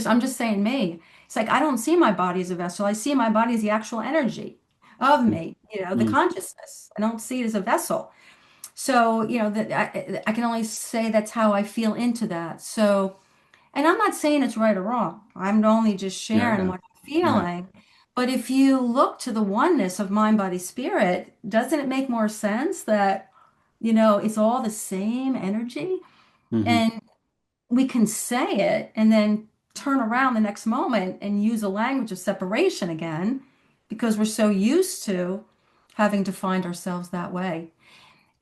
I'm just saying me. It's like I don't see my body as a vessel. I see my body as the actual energy of me, the Hmm. consciousness. I don't see it as a vessel. So, that I can only say that's how I feel into that. So, and I'm not saying it's right or wrong. I'm only just No, sharing no, what I'm no. feeling. But if you look to the oneness of mind, body, spirit, doesn't it make more sense that, it's all the same energy? Hmm. And we can say it and then turn around the next moment and use a language of separation again because we're so used to having defined ourselves that way.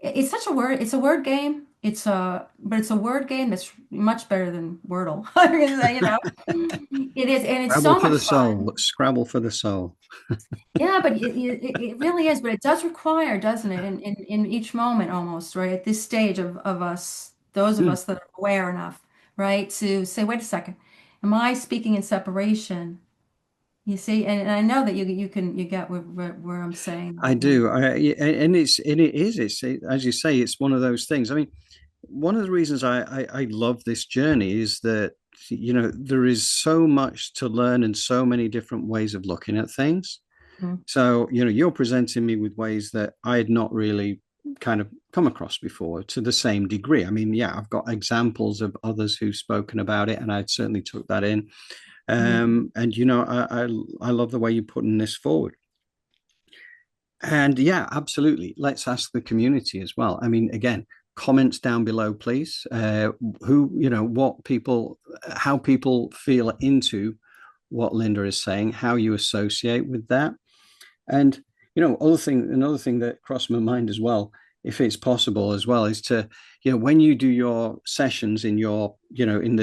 It's such a word, it's a word game. But it's a word game that's much better than Wordle. I'm gonna say, it is, and it's Scrabble so for much the fun. soul. Scrabble for the soul. Yeah, but it really is, but it does require, doesn't it, in each moment almost, right? At this stage of us, those of Hmm. us that are aware enough, right, to say, wait a second, am I speaking in separation? You see, and I know that you get where I'm saying I that. do. As you say, it's one of those things. I mean, one of the reasons I love this journey is that, there is so much to learn and so many different ways of looking at things. Mhm. So, you're presenting me with ways that I had not really kind of come across before to the same degree. I mean, yeah, I've got examples of others who've spoken about it, and I certainly took that in. Mhm. And I love the way you're putting this forward. And yeah, absolutely. Let's ask the community as well. I mean, again, comments down below, please. What people, how people feel into what Linda is saying, how you associate with that. And, another thing that crossed my mind as well if it's possible as well, is to, when you do your sessions in your, in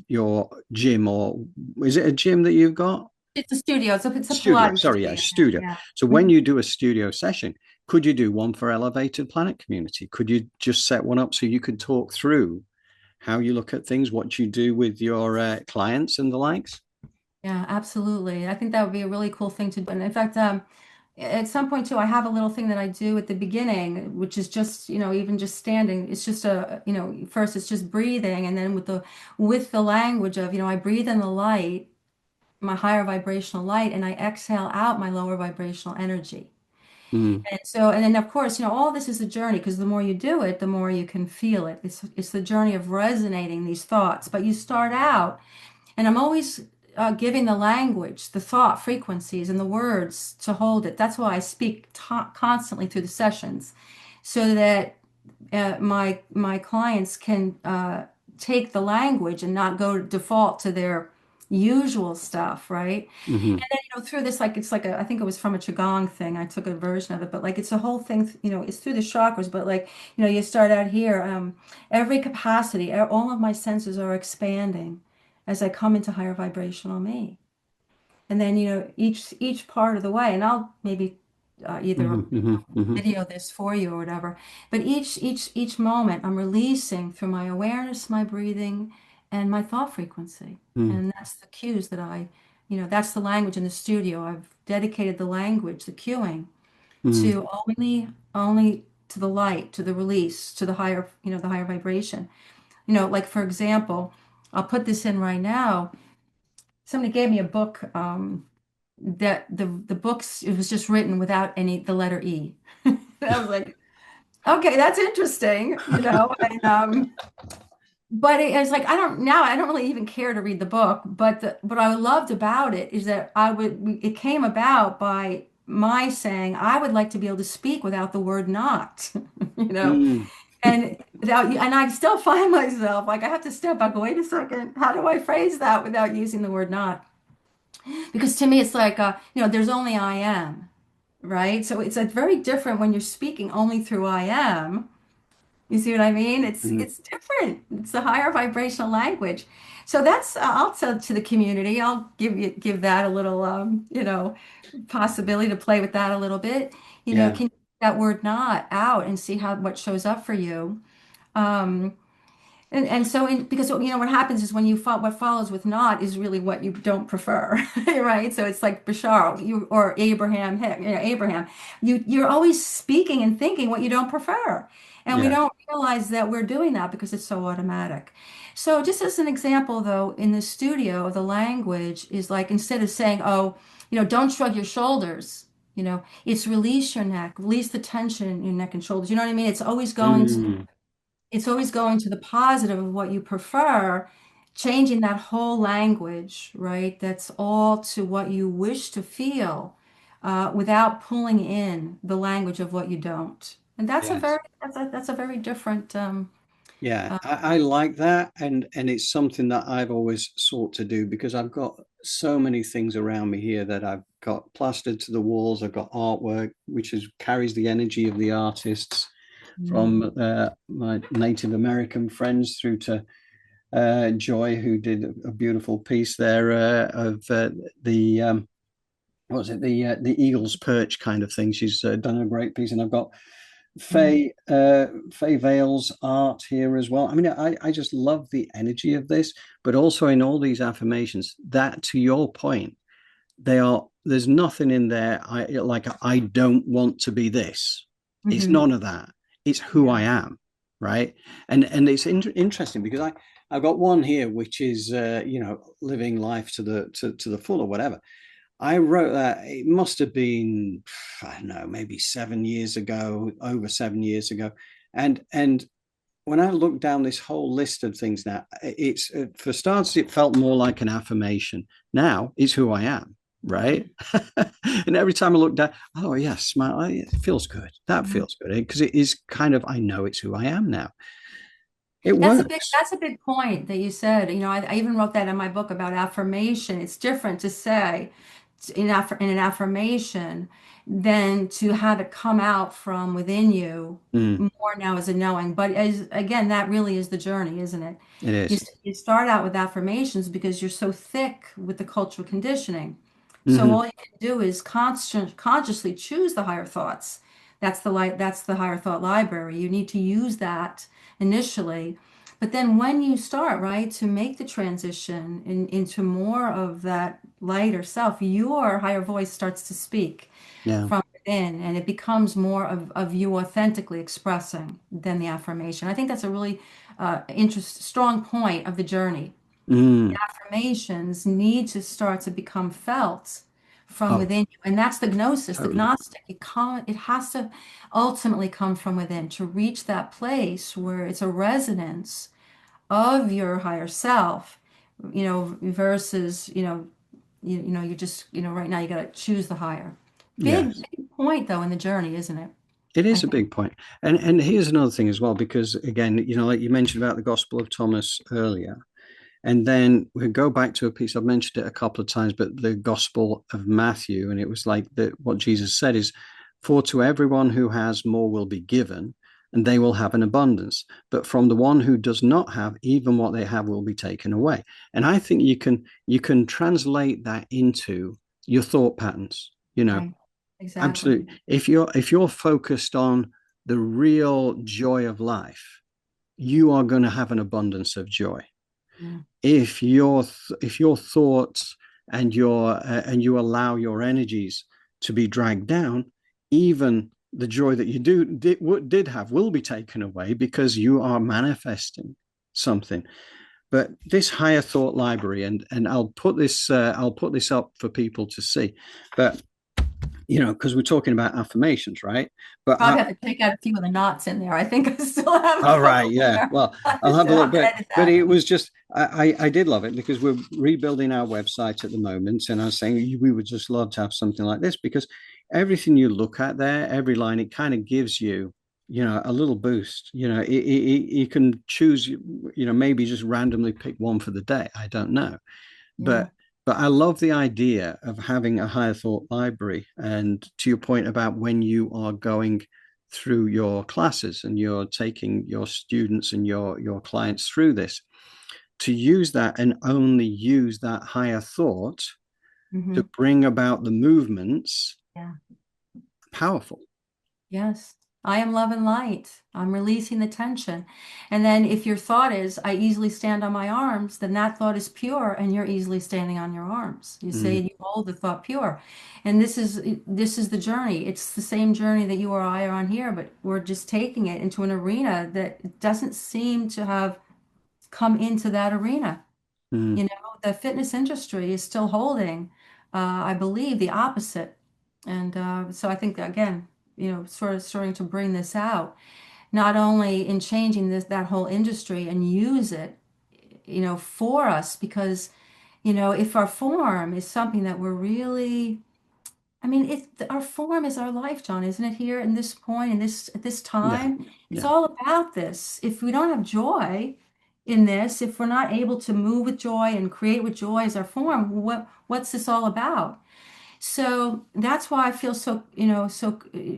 your gym, or is it a gym that you've got? It's a studio. It's a Studio, Pilates sorry, yeah, studio. studio. Yeah. So Mhm. when you do a studio session, could you do one for Elevated Planet Community? Could you just set one up so you could talk through how you look at things, what you do with your clients and the likes? Yeah, absolutely. I think that would be a really cool thing to do. And in fact, at some point too, I have a little thing that I do at the beginning, which is just, even just standing. It's just first it's just breathing, and then with the language of, I breathe in the light, my higher vibrational light, and I exhale out my lower vibrational energy. Mm, And then of course, all this is a journey because the more you do it, the more you can feel it. It's the journey of resonating these thoughts. But you start out, and I'm always giving the language, the thought frequencies, and the words to hold it. That's why I speak constantly through the sessions, so that my clients can take the language and not go default to their usual stuff, right? hmm And then, through this, like it's like I think it was from a Qigong thing. I took a version of it, but like it's a whole thing, it's through the chakras, but like, you start out here, every capacity, all of my senses are expanding as I come into higher vibrational me. And then, each part of the way, and I'll maybe either hmm hmm hmm video this for you or whatever, but each moment I'm releasing through my awareness, my breathing, and my thought frequency. hmm And that's the cues that that's the language in the studio. I've dedicated the language, the cueing, hmm to only to the light, to the release, to the higher vibration. Like for example, I'll put this in right now. Somebody gave me a book, that the books, it was just written without the letter E. I was like, okay, that's interesting, and but it's like I don't really even care to read the book, but what I loved about it is that it came about by my saying I would like to be able to speak without the word not, you know, mm and I still find myself like I have to step back, wait a second, how do I phrase that without using the word not? Because to me it's like there's only I am, right? So it's very different when you're speaking only through I am. You see what I mean? It's mm it's different. It's a higher vibrational language. So that's I'll tell to the community. I'll give that a little possibility to play with that a little bit. Yeah. Can you get that word not out and see how what shows up for you? Um, and so because what happens is when what follows with not is really what you don't prefer, right? So it's like Bashar, or Abraham, heck, Abraham, you're always speaking and thinking what you don't prefer, and we Yeah. don't realize that we're doing that because it's so automatic. So just as an example, though, in the studio, the language is like instead of saying, "Oh, don't shrug your shoulders," it's release your neck, release the tension in your neck and shoulders. You know what I mean? Mm. It's always going to the positive of what you prefer, changing that whole language, right? That's all to what you wish to feel, without pulling in the language of what you don't. And Yes. that's a very different. Yeah, Uh, I like that, and it's something that I've always sought to do because I've got so many things around me here that I've got plastered to the walls. I've got artwork which carries the energy of the artists, mm, from my Native American friends through to Joy, who did a beautiful piece there of the what was it, the eagle's perch kind of thing. She's done a great piece, and I've got mm, Faye Vale's art here as well. I mean, I just love the energy of this, but also in all these affirmations, that to your point, there's nothing in there like I don't want to be this. It's mhm. none of that. It's who I Yeah. am, right? And it's interesting because I've got one here which is living life to the full or whatever. I wrote that, it must have been, I don't know, maybe 7 years ago, over 7 years ago. And when I look down this whole list of things now, it's for starters, it felt more like an affirmation. Now it's who I am, right? And every time I look down, oh yeah, smile, it feels good. That Mhm. feels good because it is kind of, I know it's who I am now. It works. That's a big point that you said. I even wrote that in my book about affirmation. It's different to say in an affirmation than to have it come out from within you Mm, more now as a knowing. But as again, that really is the journey, isn't it? it You, is. you start out with affirmations because you're so thick with the cultural conditioning. So Hmm. all you can do is consciously choose the higher thoughts. That's the higher thought library. You need to use that initially. But then when you start, right, to make the transition into more of that lighter self, your higher voice starts to speak Yeah. from within, and it becomes more of you authentically expressing than the affirmation. I think that's a really strong point of the journey. Mm. Affirmations need to start to become felt from Oh, within you. And that's the gnosis, the totally. Gnostic. It has to ultimately come from within to reach that place where it's a resonance of your higher self, versus, you just, right now you got to choose the higher. Big, Yes. big point though in the journey, isn't it? It I is a think. big point. And here's another thing as well, because again, like you mentioned about the Gospel of Thomas earlier. And then we go back to a piece, I've mentioned it a couple of times, but the Gospel of Matthew, and it was like what Jesus said is, for to everyone who has more will be given, and they will have an abundance. But from the one who does not have, even what they have will be taken away. And I think you can translate that into your thought patterns, Right. Exactly. absolutely. If you're focused on the real joy of life, you are going to have an abundance of joy. Yeah. If your thoughts and you allow your energies to be dragged down, even the joy that you did have will be taken away because you are manifesting something. But this higher thought library, and I'll put this up for people to see, but because we're talking about affirmations, right? But Probably have to take out a few of the knots in there. I think I still have a all right, couple in yeah. there. Well, I I'll have have a to, look, have to but edit but that. it was just I did love it because we're rebuilding our website at the moment, and I was saying we would just love to have something like this because everything you look at there, every line, it kind of gives you a little boost. You can choose, maybe just randomly pick one for the day. I don't know, Yeah. but I love the idea of having a higher thought library. And to your point about when you are going through your classes and you're taking your students and your clients through this, to use that and only use that higher thought to Hmm. bring about the movements, Yeah. powerful. Yes. I am love and light. I'm releasing the tension. And then if your thought is, I easily stand on my arms, then that thought is pure and you're easily standing on your arms. You say Mm, you hold the thought pure. And this is the journey. It's the same journey that you or I are on here, but we're just taking it into an arena that doesn't seem to have come into that arena. mm, The fitness industry is still holding, I believe, the opposite. And so I think that, again, sort of starting to bring this out, not only in changing that whole industry and use it, for us, because, if our form is something that we're really, I mean, our form is our life, John, isn't it? Here in this point, in this at this yeah, time, it's yeah, all about this. If we don't have joy in this, if we're not able to move with joy and create with joy as our form, what's this all about? So that's why I feel so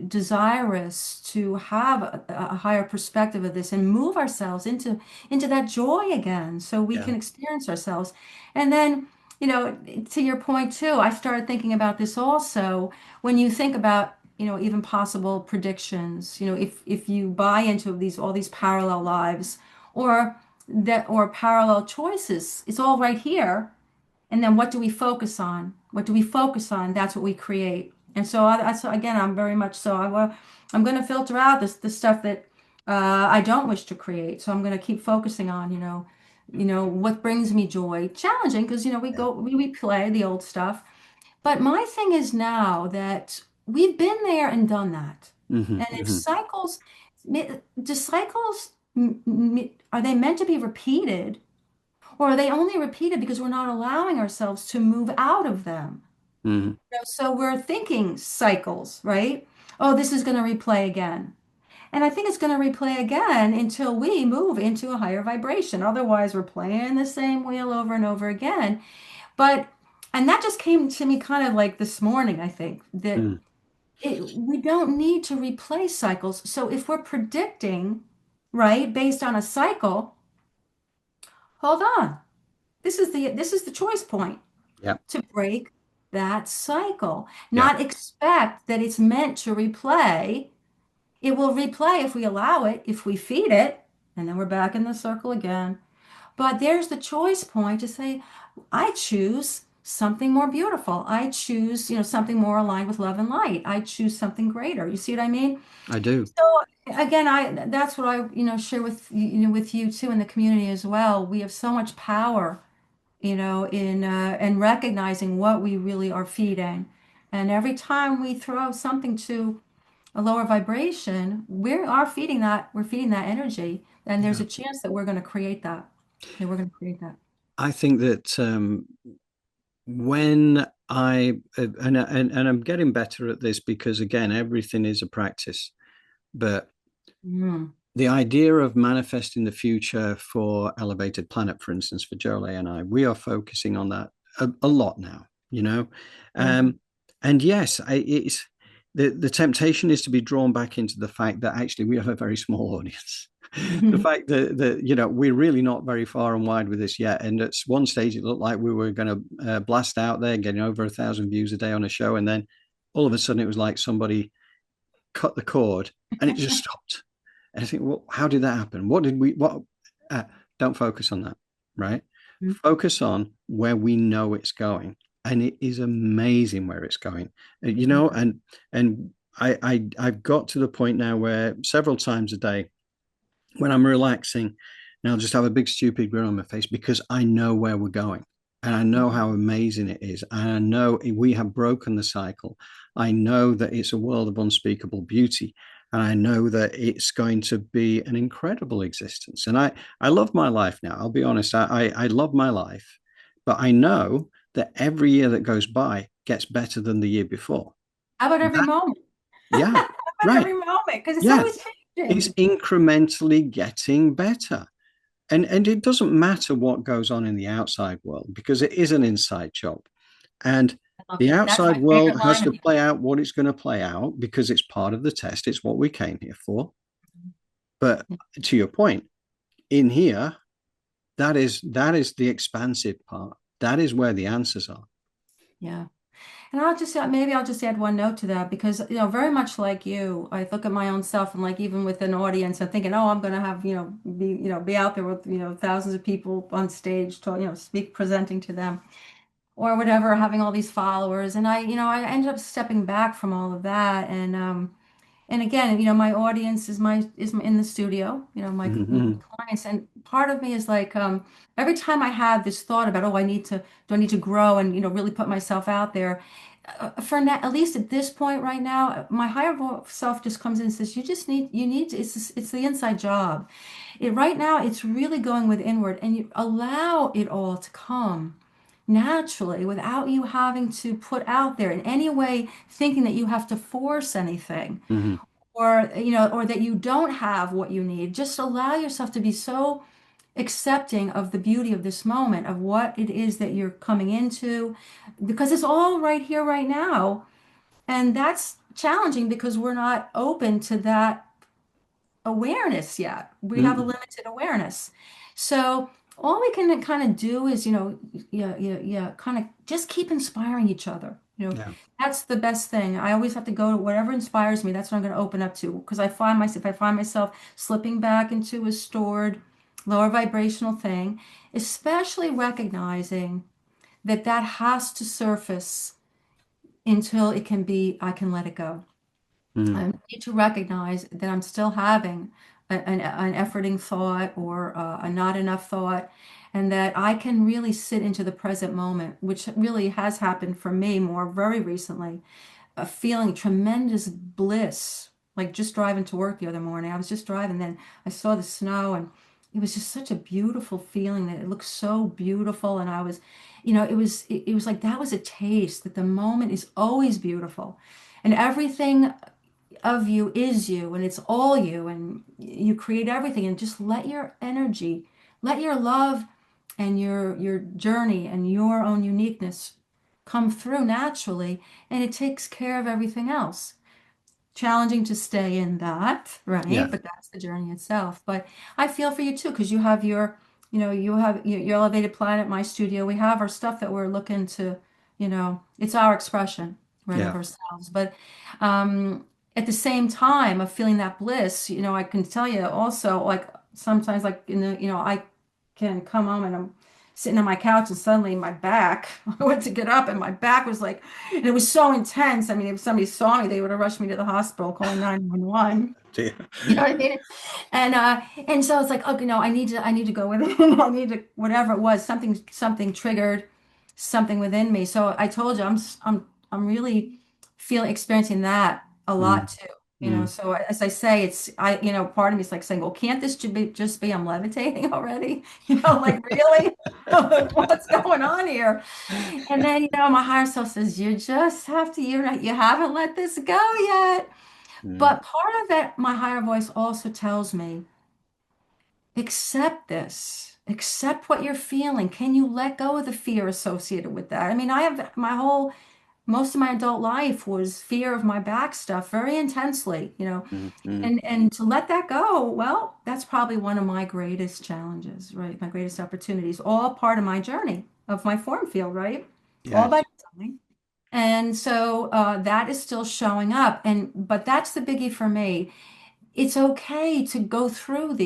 desirous to have a higher perspective of this and move ourselves into that joy again, so we yeah, can experience ourselves. And then, to your point too, I started thinking about this also when you think about, even possible predictions. If you buy into all these parallel lives or parallel choices, it's all right here. And then what do we focus on? What do we focus on? That's what we create. And so again, I'm very much so. I'm going to filter out the stuff that I don't wish to create. So I'm going to keep focusing on, what brings me joy. Challenging because, yeah. we play the old stuff. But my thing is now that we've been there and done that. Hmm. And if Hmm. cycles, do cycles, are they meant to be repeated? Or are they only repeated because we're not allowing ourselves to move out of them? Hmm. So we're thinking cycles, right? Oh, this is going to replay again. And I think it's going to replay again until we move into a higher vibration. Otherwise, we're playing the same wheel over and over again. But And that just came to me kind of like this morning, I think, that Mm. we don't need to replace cycles. So if we're predicting, right, based on a cycle, hold on. This is the choice point Yeah, to break that cycle. yeah, Not expect that it's meant to replay. It will replay if we allow it, if we feed it, and then we're back in the circle again. But there's the choice point to say, I choose something more beautiful. I choose, something more aligned with love and light. I choose something greater. You see what I mean? I do. So again, that's what I, share with with you too in the community as well. We have so much power, in recognizing what we really are feeding. And every time we throw something to a lower vibration, we're feeding that energy, and there's Yeah. a chance that we're going to create that. That we're going to create that. I think that when and I'm getting better at this because again, everything is a practice. But Mm, the idea of manifesting the future for Elevated Planet, for instance, for Jolie and I, we are focusing on that a lot now, you know. yeah. And yes, it's the temptation is to be drawn back into the fact that actually we have a very small audience. The fact that we're really not very far and wide with this yet, and at one stage it looked like we were going to blast out there, getting over 1,000 views a day on a show, and then all of a sudden it was like somebody cut the cord and it just stopped. And I think, well, how did that happen? What? Uh, don't focus on that, right? Focus on where we know it's going. And it is amazing where it's going, and I've got to the point now where several times a day when I'm relaxing, and I'll just have a big stupid grin on my face because I know where we're going. And I know how amazing it is. And I know we have broken the cycle. I know that it's a world of unspeakable beauty. And I know that it's going to be an incredible existence. And I love my life now. I'll be honest. I love my life. But I know that every year that goes by gets better than the year before. How about every That, moment? yeah, How about right. every moment? Because it's Yeah. always It's changing. incrementally getting better. And it doesn't matter what goes on in the outside world because it is an inside job. And I love the that. That's outside my world favorite has line to of you. play out what it's going to play out because it's part of the test. It's what we came here for. But to your point, in here, that is the expansive part. That is where the answers are. Yeah. And maybe I'll just add one note to that because, very much like you, I look at my own self and like even with an audience, I'm thinking, oh, I'm going to have, be out there with, thousands of people on stage to, presenting to them or whatever, having all these followers. And I ended up stepping back from all of that. And again, my audience is in the studio, my Mm-hmm. clients, and part of me is like, every time I have this thought about, oh, do I need to grow and really put myself out there, for now, at least at this point right now, my self just comes in and says, it's the inside job. Right now, it's really going with inward, and you allow it all to come naturally without you having to put out there in any way, thinking that you have to force anything Mm-hmm. or that you don't have what you need. Just allow yourself to be so accepting of the beauty of this moment, of what it is that you're coming into, because it's all right here, right now. And that's challenging because we're not open to that awareness yet. We have a Mm-hmm. limited awareness. So all we can kind of do is, yeah, kind of just keep inspiring each other. Yeah. That's the best thing. I always have to go to whatever inspires me. That's what I'm going to open up to because if I find myself slipping back into a stored lower vibrational thing, especially recognizing that that has to surface until I can let it go. Mm-hmm. I need to recognize that I'm still having an efforting thought or a not enough thought, and that I can really sit into the present moment, which really has happened for me more very recently, feeling tremendous bliss. Like just driving to work the other morning, I was just driving, then I saw the snow, and it was just such a beautiful feeling that it looked so beautiful, and I was, it was like that was a taste that the moment is always beautiful, and everything of you is you and it's all you and you create everything and just let your energy, let your love and your journey and your own uniqueness come through naturally, and it takes care of everything else. Challenging to stay in that, Yeah. right? But that's the journey itself. But I feel for you too, because you have your, you have your elevated planet, my studio. We have our stuff that we're looking to, it's our expression, right, of Yeah. ourselves. But um, at the same time of feeling that bliss, I can tell you also, like sometimes, like I can come home and I'm sitting on my couch and suddenly my back, I went to get up and my back was like, and it was so intense. I mean, if somebody saw me, they would have rushed me to the hospital, calling 911. Dear. You know what I mean? And so it's like, okay, no, I need to go with it. I need to, whatever it was, something triggered something within me. So I told you, I'm really experiencing that a lot Mm, too. mm. So as I say, part of me is like saying, well, can't this just be I'm levitating already? Like really? What's going on here? And then, my higher self says, you just have to, you haven't let this go yet. Mm, But part of it, my higher voice also tells me, accept this, accept what you're feeling. Can you let go of the fear associated with that? I mean, I have most of my adult life was fear of my back stuff very intensely, mm, mm. and to let that go, well, that's probably one of my greatest challenges, right? My greatest opportunities, all part of my journey of my form field, right? All by Yes. design. And so that is still showing up. But that's the biggie for me. It's okay to go through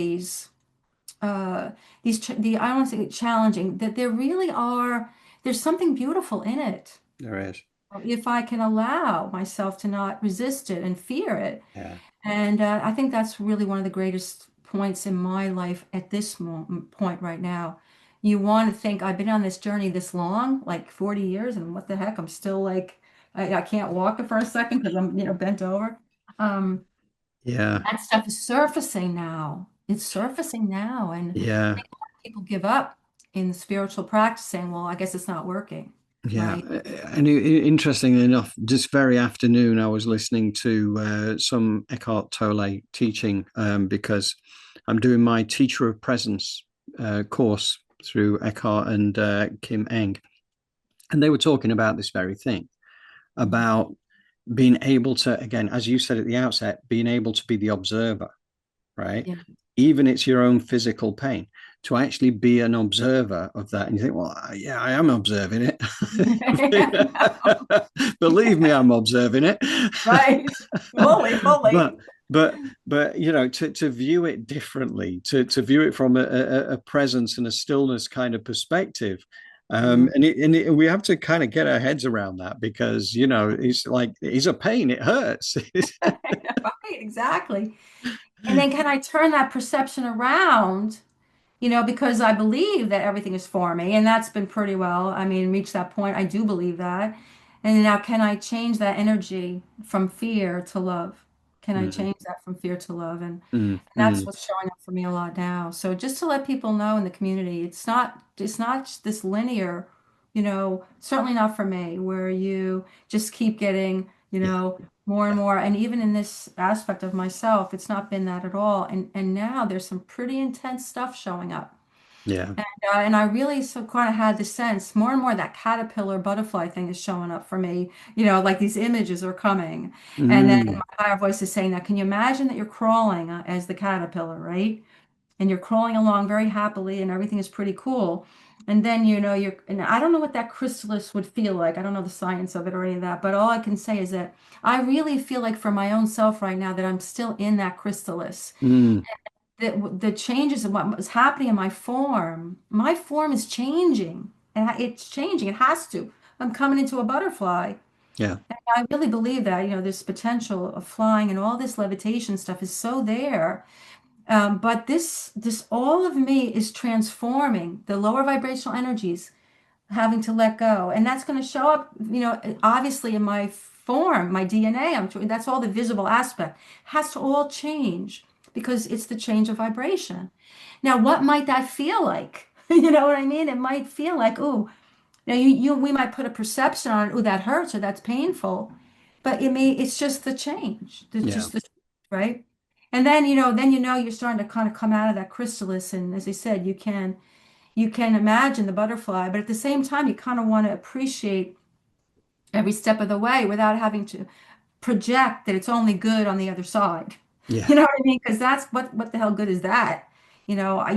uh, I don't want to say challenging, that there really are, there's something beautiful in it. There is. If I can allow myself to not resist it and fear it. Yeah. And I think that's really one of the greatest points in my life at this point right now. You want to think I've been on this journey this long, like 40 years, and what the heck, I'm still like, I can't walk for a second because I'm, bent over. Um, Yeah. that stuff is surfacing now. It's surfacing now. And I Yeah. think a lot of people give up in the spiritual practice saying, well, I guess it's not working, Yeah, right? and interestingly enough, this very afternoon I was listening to some Eckhart Tolle teaching because I'm doing my Teacher of Presence course through Eckhart and Kim Eng, and they were talking about this very thing Mhm. about being able to, again, as you said at the outset, being able to be the observer, right? Yeah. Even it's your own physical pain, to actually be an observer of that. And you think, well, yeah, I am observing it. Believe me, I'm observing it. Right. Fully, but fully. but to view it differently, to view it from a presence and a stillness kind of perspective. Yeah. And we have to kind of get our heads around that because it's like it's a pain, it hurts. Right, exactly. And then can I turn that perception around, because I believe that everything is for me, and that's been pretty well. I mean, reached that point. I do believe that. And now can I change that energy from fear to love? Can I Mm, change that from fear to love? mm, And that's mm. what's showing up for me a lot now. So just to let people know in the community, it's not this linear, certainly not for me, where you just keep getting, Yeah, more and yeah, more. And even in this aspect of myself, it's not been that at all. And now there's some pretty intense stuff showing up. yeah. And I really so kind of had the sense more and more that caterpillar butterfly thing is showing up for me. Like these images are coming. And then Mm, my higher voice is saying that, can you imagine that you're crawling as the caterpillar, right? And you're crawling along very happily and everything is pretty cool. And then, and I don't know what that chrysalis would feel like. I don't know the science of it or any of that, but all I can say is that I really feel like for my own self right now that I'm still in that chrysalis. mm. The changes of what was happening in my form is changing. And it's changing. It has to. I'm coming into a butterfly. Yeah, I really believe that, this potential of flying and all this levitation stuff is so there. But this all of me is transforming the lower vibrational energies, having to let go, and that's going to show up, obviously in my form, my DNA. That's all the visible aspect has to all change because it's the change of vibration. Now, what might that feel like? You know what I mean? It might feel like, oh, we might put a perception on, oh, that hurts or that's painful, but it's just the change. It's yeah, just the right. And then you're starting to kind of come out of that chrysalis, and as I said, you can imagine the butterfly, but at the same time, you kind of want to appreciate. every step of the way without having to project that it's only good on the other side. Yeah. You know what I mean? Because that's what the hell good is that? You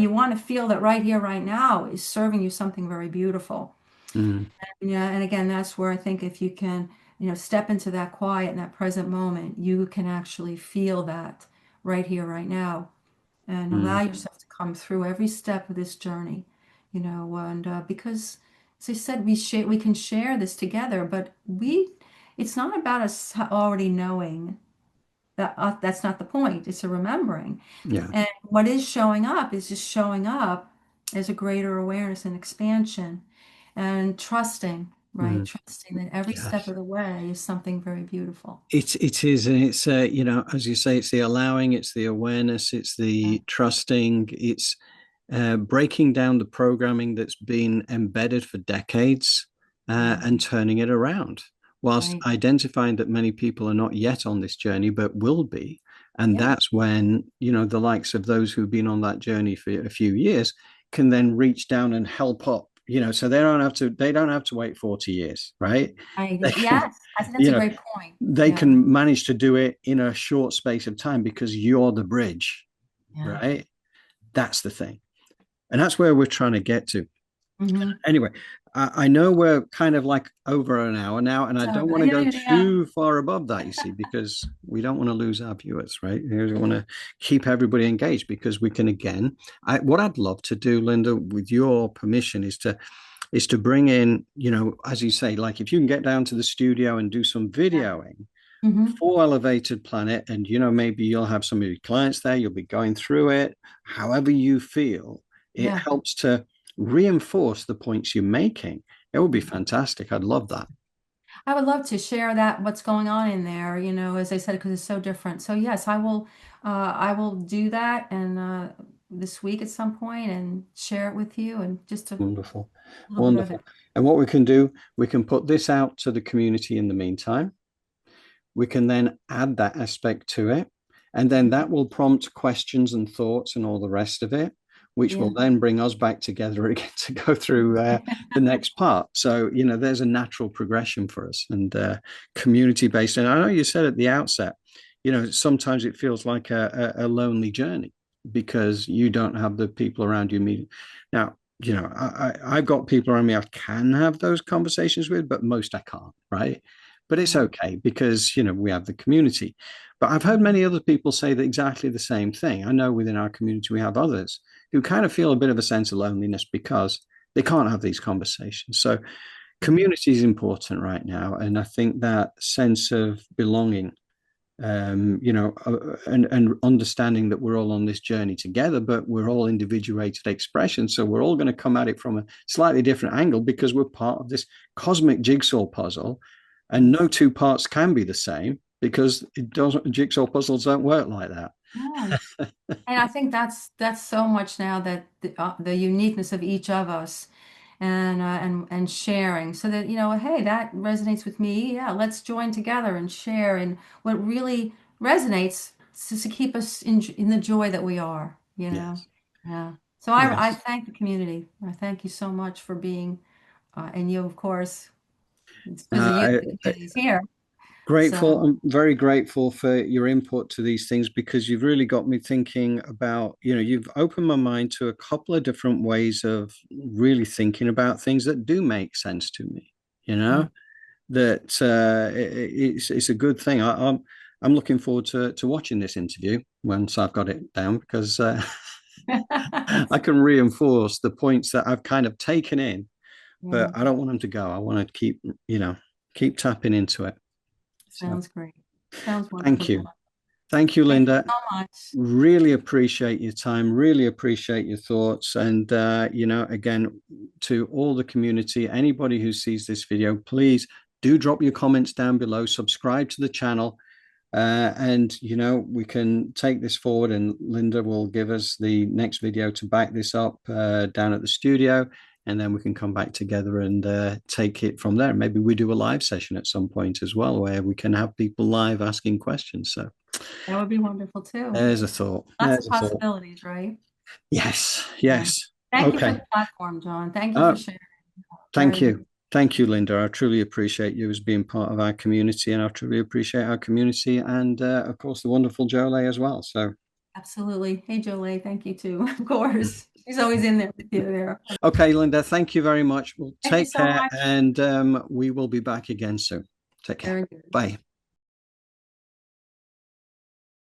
want to feel that right here, right now is serving you something very beautiful. Mm, Yeah, and again, that's where I think if you can, step into that quiet and that present moment, you can actually feel that right here, right now, and allow mm, yourself to come through every step of this journey, and because, as I said, we can share this together, but it's not about us already knowing that. That's not the point. It's a remembering, yeah. and what is showing up is just showing up as a greater awareness and expansion and trusting, right? Mm, Trusting that every step yes. of the way is something very beautiful. It is, and it's as you say, it's the allowing, it's the awareness, it's Yeah, the trusting, it's breaking down the programming that's been embedded for decades yeah, and turning it around, whilst right. identifying that many people are not yet on this journey, but will be. And Yeah, that's when, the likes of those who've been on that journey for a few years can then reach down and help up, so they don't have to wait 40 years, right? They can, yes, I think that's you a know, great point. they Yeah, can manage to do it in a short space of time because you're the bridge, yeah. right? That's the thing. And that's where we're trying to get to. Mm-hmm. Anyway, I know we're kind of like over an hour now, and I So, don't want to yeah, go yeah, yeah. too far above that, you see, because we don't want to lose our viewers, right? We want to keep everybody engaged because we can, again, what I'd love to do, Linda, with your permission, is to bring in, as you say, like if you can get down to the studio and do some Yeah. videoing Mm-hmm. for Elevated Planet, and maybe you'll have some of your clients there, you'll be going through it, however you feel, it Yeah. helps to reinforce the points you're making. It would be fantastic. I'd love that. I would love to share that what's going on in there, as I said, because it's so different. So yes, I will do that and this week at some point and share it with you and just a Wonderful. little bit of it. Wonderful. And what we can do, we can put this out to the community in the meantime. We can then add that aspect to it. And then that will prompt questions and thoughts and all the rest of it, which Yeah. will then bring us back together again to go through the next part. So, there's a natural progression for us and community based. And I know you said at the outset, sometimes it feels like a lonely journey because you don't have the people around you meeting. Now, I've got people around me I can have those conversations with, but most I can't, right? But it's Yeah. okay because we have the community. But I've heard Mhm. many other people say that exactly the same thing. I know within our community we have others who kind of feel a bit of a sense of loneliness because they can't have these conversations. So Yeah. community is important right now, and I think that sense of belonging, and understanding that we're all on this journey together, but we're all individuated expressions. So we're all going to come at it from a slightly different angle because we're part of this cosmic jigsaw puzzle, and no Yes. two parts can be the same because it doesn't. Jigsaw puzzles don't work like that. No. And I think that's so much now that the uniqueness of each of us and sharing so that hey, that resonates with me. Yeah, let's join together and share and what really resonates to keep us in the joy that we are, Yes, Yeah. So I yes. thank the community. I thank you so much for being and you, of course, it's because of you Uh, the community is here. Grateful. So I'm very grateful for your input to these things because you've really got me thinking about, you've opened my mind to a couple of different ways of really thinking about things that do make sense to me, mm. that it's a good thing. I'm looking forward to watching this interview once I've got it down because I can reinforce the points that I've kind of taken in, but Yeah, I don't want them to go. I want to keep tapping into it. So sounds great. Sounds wonderful, thank John. you. Thank you, Thank you Linda. so much. Really appreciate your time, really appreciate your thoughts. And, again, to all the community, anybody who sees this video, please do drop your comments down below, subscribe to the channel. And, we can take this forward, and Linda will give us the next video to back this up down at the studio. And then we can come back together and take it from there. Maybe we do a live session at some point as well, where we can have people live asking questions. So That would be wonderful too. there's a thought. Lots of There's a thought. possibilities, right? Yes, Yeah. yes. Thank you for Okay. the platform, John. Thank you for Oh, sharing. thank Very, very you. Thank you, Linda. I truly appreciate you as being part of our community, and I truly appreciate our community, and of course the wonderful Jolie as well. So, Absolutely. Hey, Jolie, thank you too. Of course. She's always in there with you there. okay, Linda, thank you very much. Well, Thank you take so care, much. and we will be back again soon. Take care. Very good. Bye.